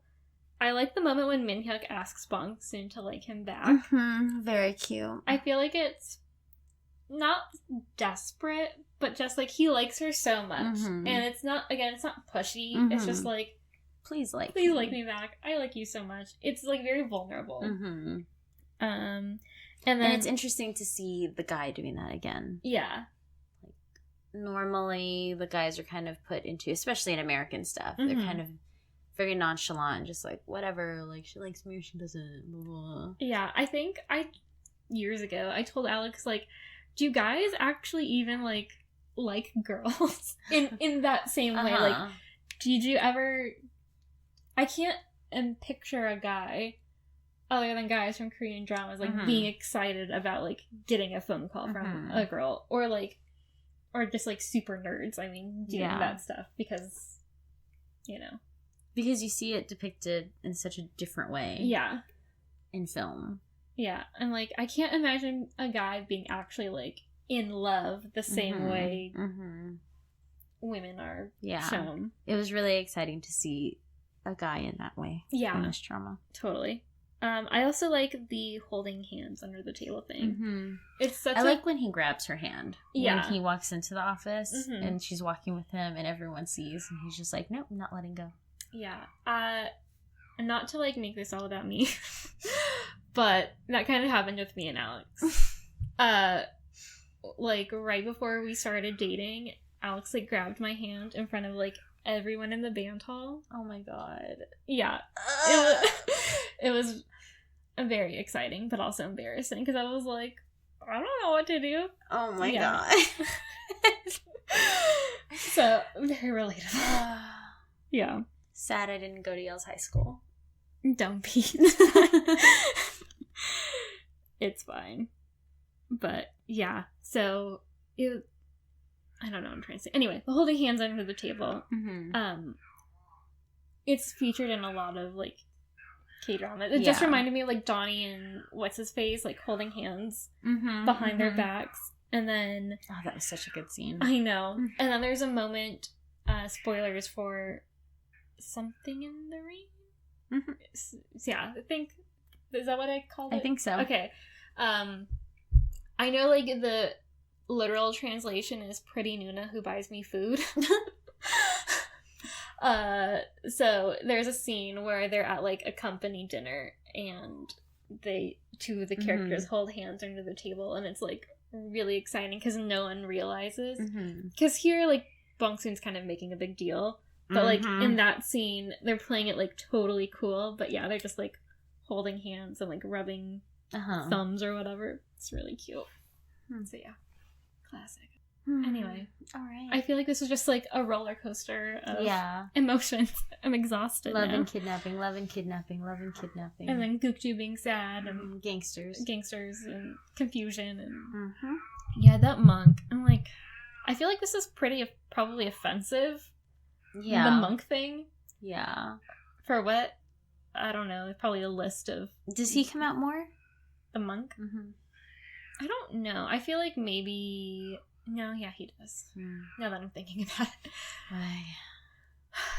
I like the moment when Minhyuk asks Bong Soon to like him back. Very cute. I feel like it's not desperate, but just like he likes her so much. And it's not pushy. It's just like, please like me back. I like you so much. It's like very vulnerable. And it's interesting to see the guy doing that again. Yeah. Like, normally the guys are kind of put into, especially in American stuff, they're kind of very nonchalant, just like, whatever, like, she likes me or she doesn't, blah, blah. Yeah, I think years ago, I told Alex, like, do guys actually even, like girls in that same way? Like, did you ever, I can't picture a guy, other than guys from Korean dramas, like, being excited about, like, getting a phone call from a girl, or just, like, super nerds, I mean, doing that stuff, because, you know. Because you see it depicted in such a different way. Yeah. in film. Yeah, and, like, I can't imagine a guy being actually, like, in love the same way women are shown. It was really exciting to see a guy in that way in this drama. Totally. I also like the holding hands under the table thing. It's such I like when he grabs her hand. Yeah. When he walks into the office and she's walking with him and everyone sees and he's just like, nope, I'm not letting go. Yeah. Not to, like, make this all about me, but that kind of happened with me and Alex. Like, right before we started dating, Alex, like, grabbed my hand in front of, like, everyone in the band hall. Oh my god. Yeah. It was very exciting, but also embarrassing, because I was like, I don't know what to do. Oh my god. So, very relatable. Yeah. Sad I didn't go to Yale's high school. Don't be. It's fine. But, yeah. So, I don't know what I'm trying to say. Anyway, the holding hands under the table. It's featured in a lot of, like, K-drama. It just reminded me of, like, Donnie and what's-his-face, like, holding hands behind their backs. And then... Oh, that was such a good scene. I know. And then there's a moment, spoilers for Something in the Rain? Yeah, I think... Is that what I called it? I think so. Okay. I know, like, the literal translation is Pretty Nuna Who Buys Me Food. So there's a scene where they're at, like, a company dinner and two of the characters hold hands under the table, and it's, like, really exciting because no one realizes. Because here, like, Bong Soon's kind of making a big deal, but, like, in that scene, they're playing it, like, totally cool, but yeah, they're just, like, holding hands and, like, rubbing thumbs or whatever. It's really cute. So yeah, classic. Anyway, all right. I feel like this was just, like, a roller coaster of emotions. I'm exhausted Love now. and kidnapping, love and kidnapping, love and kidnapping. And then Gukju being sad and gangsters and confusion and yeah, that monk. I'm like, I feel like this is probably offensive. Yeah, the monk thing. Yeah, for what? I don't know. Probably a list of. Does he come out more? The monk? I don't know. I feel like maybe. No, yeah, he does. Now that I'm thinking about it.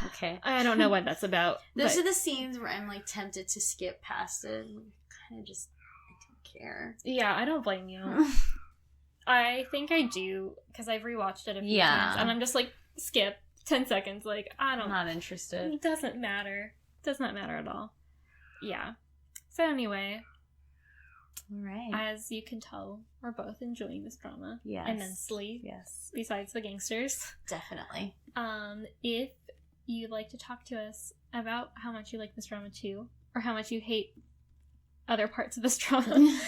Okay. I don't know what that's about. Those are the scenes where I'm, like, tempted to skip past it. Kind of just, I don't care. Yeah, I don't blame you. I think I do, because I've rewatched it a few times, and I'm just like, skip, 10 seconds, like, I don't... I'm not interested. It doesn't matter. It does not matter at all. Yeah. So anyway... Right. As you can tell, we're both enjoying this drama immensely. Yes. Besides the gangsters. Definitely. If you'd like to talk to us about how much you like this drama too, or how much you hate other parts of this drama,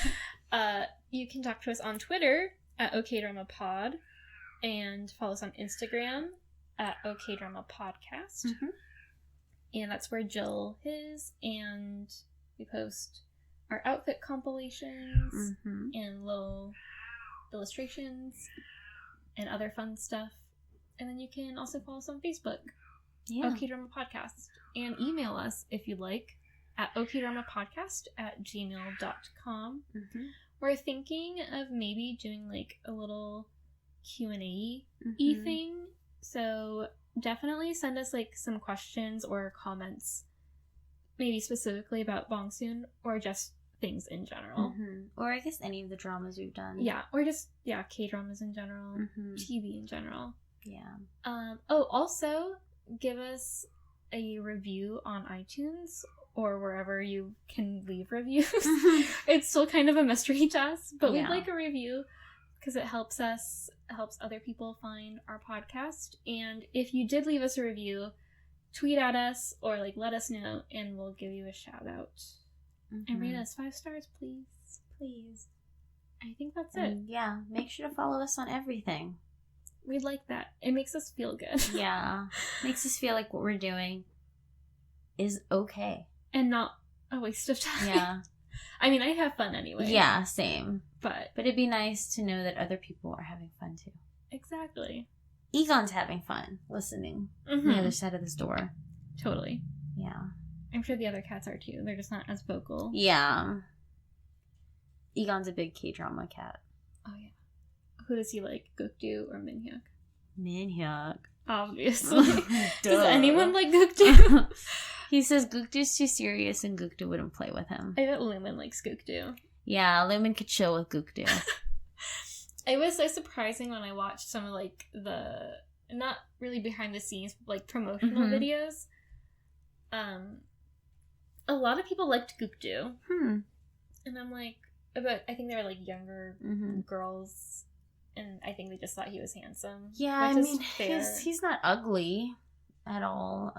you can talk to us on Twitter at OKDramaPod and follow us on Instagram at OKDramaPodcast. And that's where Jill is, and we post our outfit compilations and little illustrations and other fun stuff. And then you can also follow us on Facebook, OK Drama Podcast, and email us if you'd like at okdramapodcast@gmail.com. We're thinking of maybe doing, like, a little Q&A thing, so definitely send us, like, some questions or comments, maybe specifically about Bong Soon, or just things in general. Or I guess any of the dramas we've done. Yeah, or just, K-dramas in general, TV in general. Yeah. Also, give us a review on iTunes, or wherever you can leave reviews. It's still kind of a mystery to us, but we'd like a review, because it helps other people find our podcast. And if you did leave us a review, tweet at us or, like, let us know, and we'll give you a shout out. And rate us 5 stars, please. I think that's it. Yeah, make sure to follow us on everything. We'd like that. It makes us feel good. Yeah, makes us feel like what we're doing is okay and not a waste of time. Yeah. I mean, I have fun anyway. Yeah, same. But it'd be nice to know that other people are having fun too. Exactly. Egon's having fun listening on the other side of this door. Totally. Yeah. I'm sure the other cats are too. They're just not as vocal. Yeah. Egon's a big K-drama cat. Oh, yeah. Who does he like, Gukdu or Minhyuk? Minhyuk. Obviously. Duh. Does anyone like Gukdu? He says Gukdu's too serious and Gukdu wouldn't play with him. I bet Lumen likes Gukdu. Yeah, Lumen could chill with Gukdu. It was so surprising when I watched some of, like, the, not really behind the scenes, but, like, promotional videos. A lot of people liked Gukdu. And I'm like, but I think they were, like, younger girls, and I think they just thought he was handsome. Yeah, I mean, he's not ugly at all.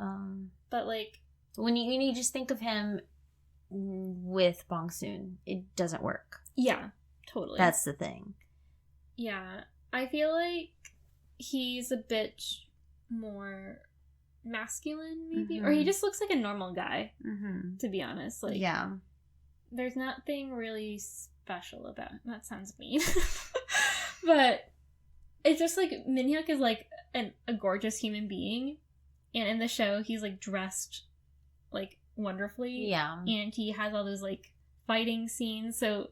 But, like, when you just think of him with Bong Soon, it doesn't work. Yeah, totally. That's the thing. Yeah, I feel like he's a bit more masculine, maybe, or he just looks like a normal guy. To be honest, like, yeah, there's nothing really special about him. That sounds mean, but it's just like Minhyuk is like a gorgeous human being, and in the show he's like dressed like wonderfully. Yeah, and he has all those like fighting scenes, so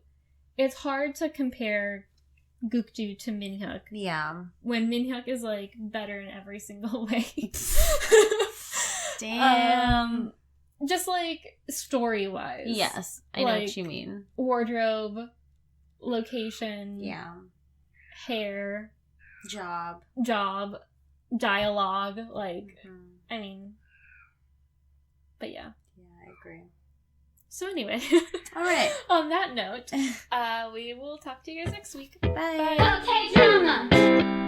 it's hard to compare Gukdu to Minhyuk. Yeah. When Minhyuk is, like, better in every single way. Damn. Just, like, story-wise. Yes, I know what you mean. Wardrobe, location. Yeah. Hair. Job. Dialogue. Like, I mean. But yeah. Yeah, I agree. So anyway, all right. On that note, we will talk to you guys next week. Bye. Bye. Okay, drama.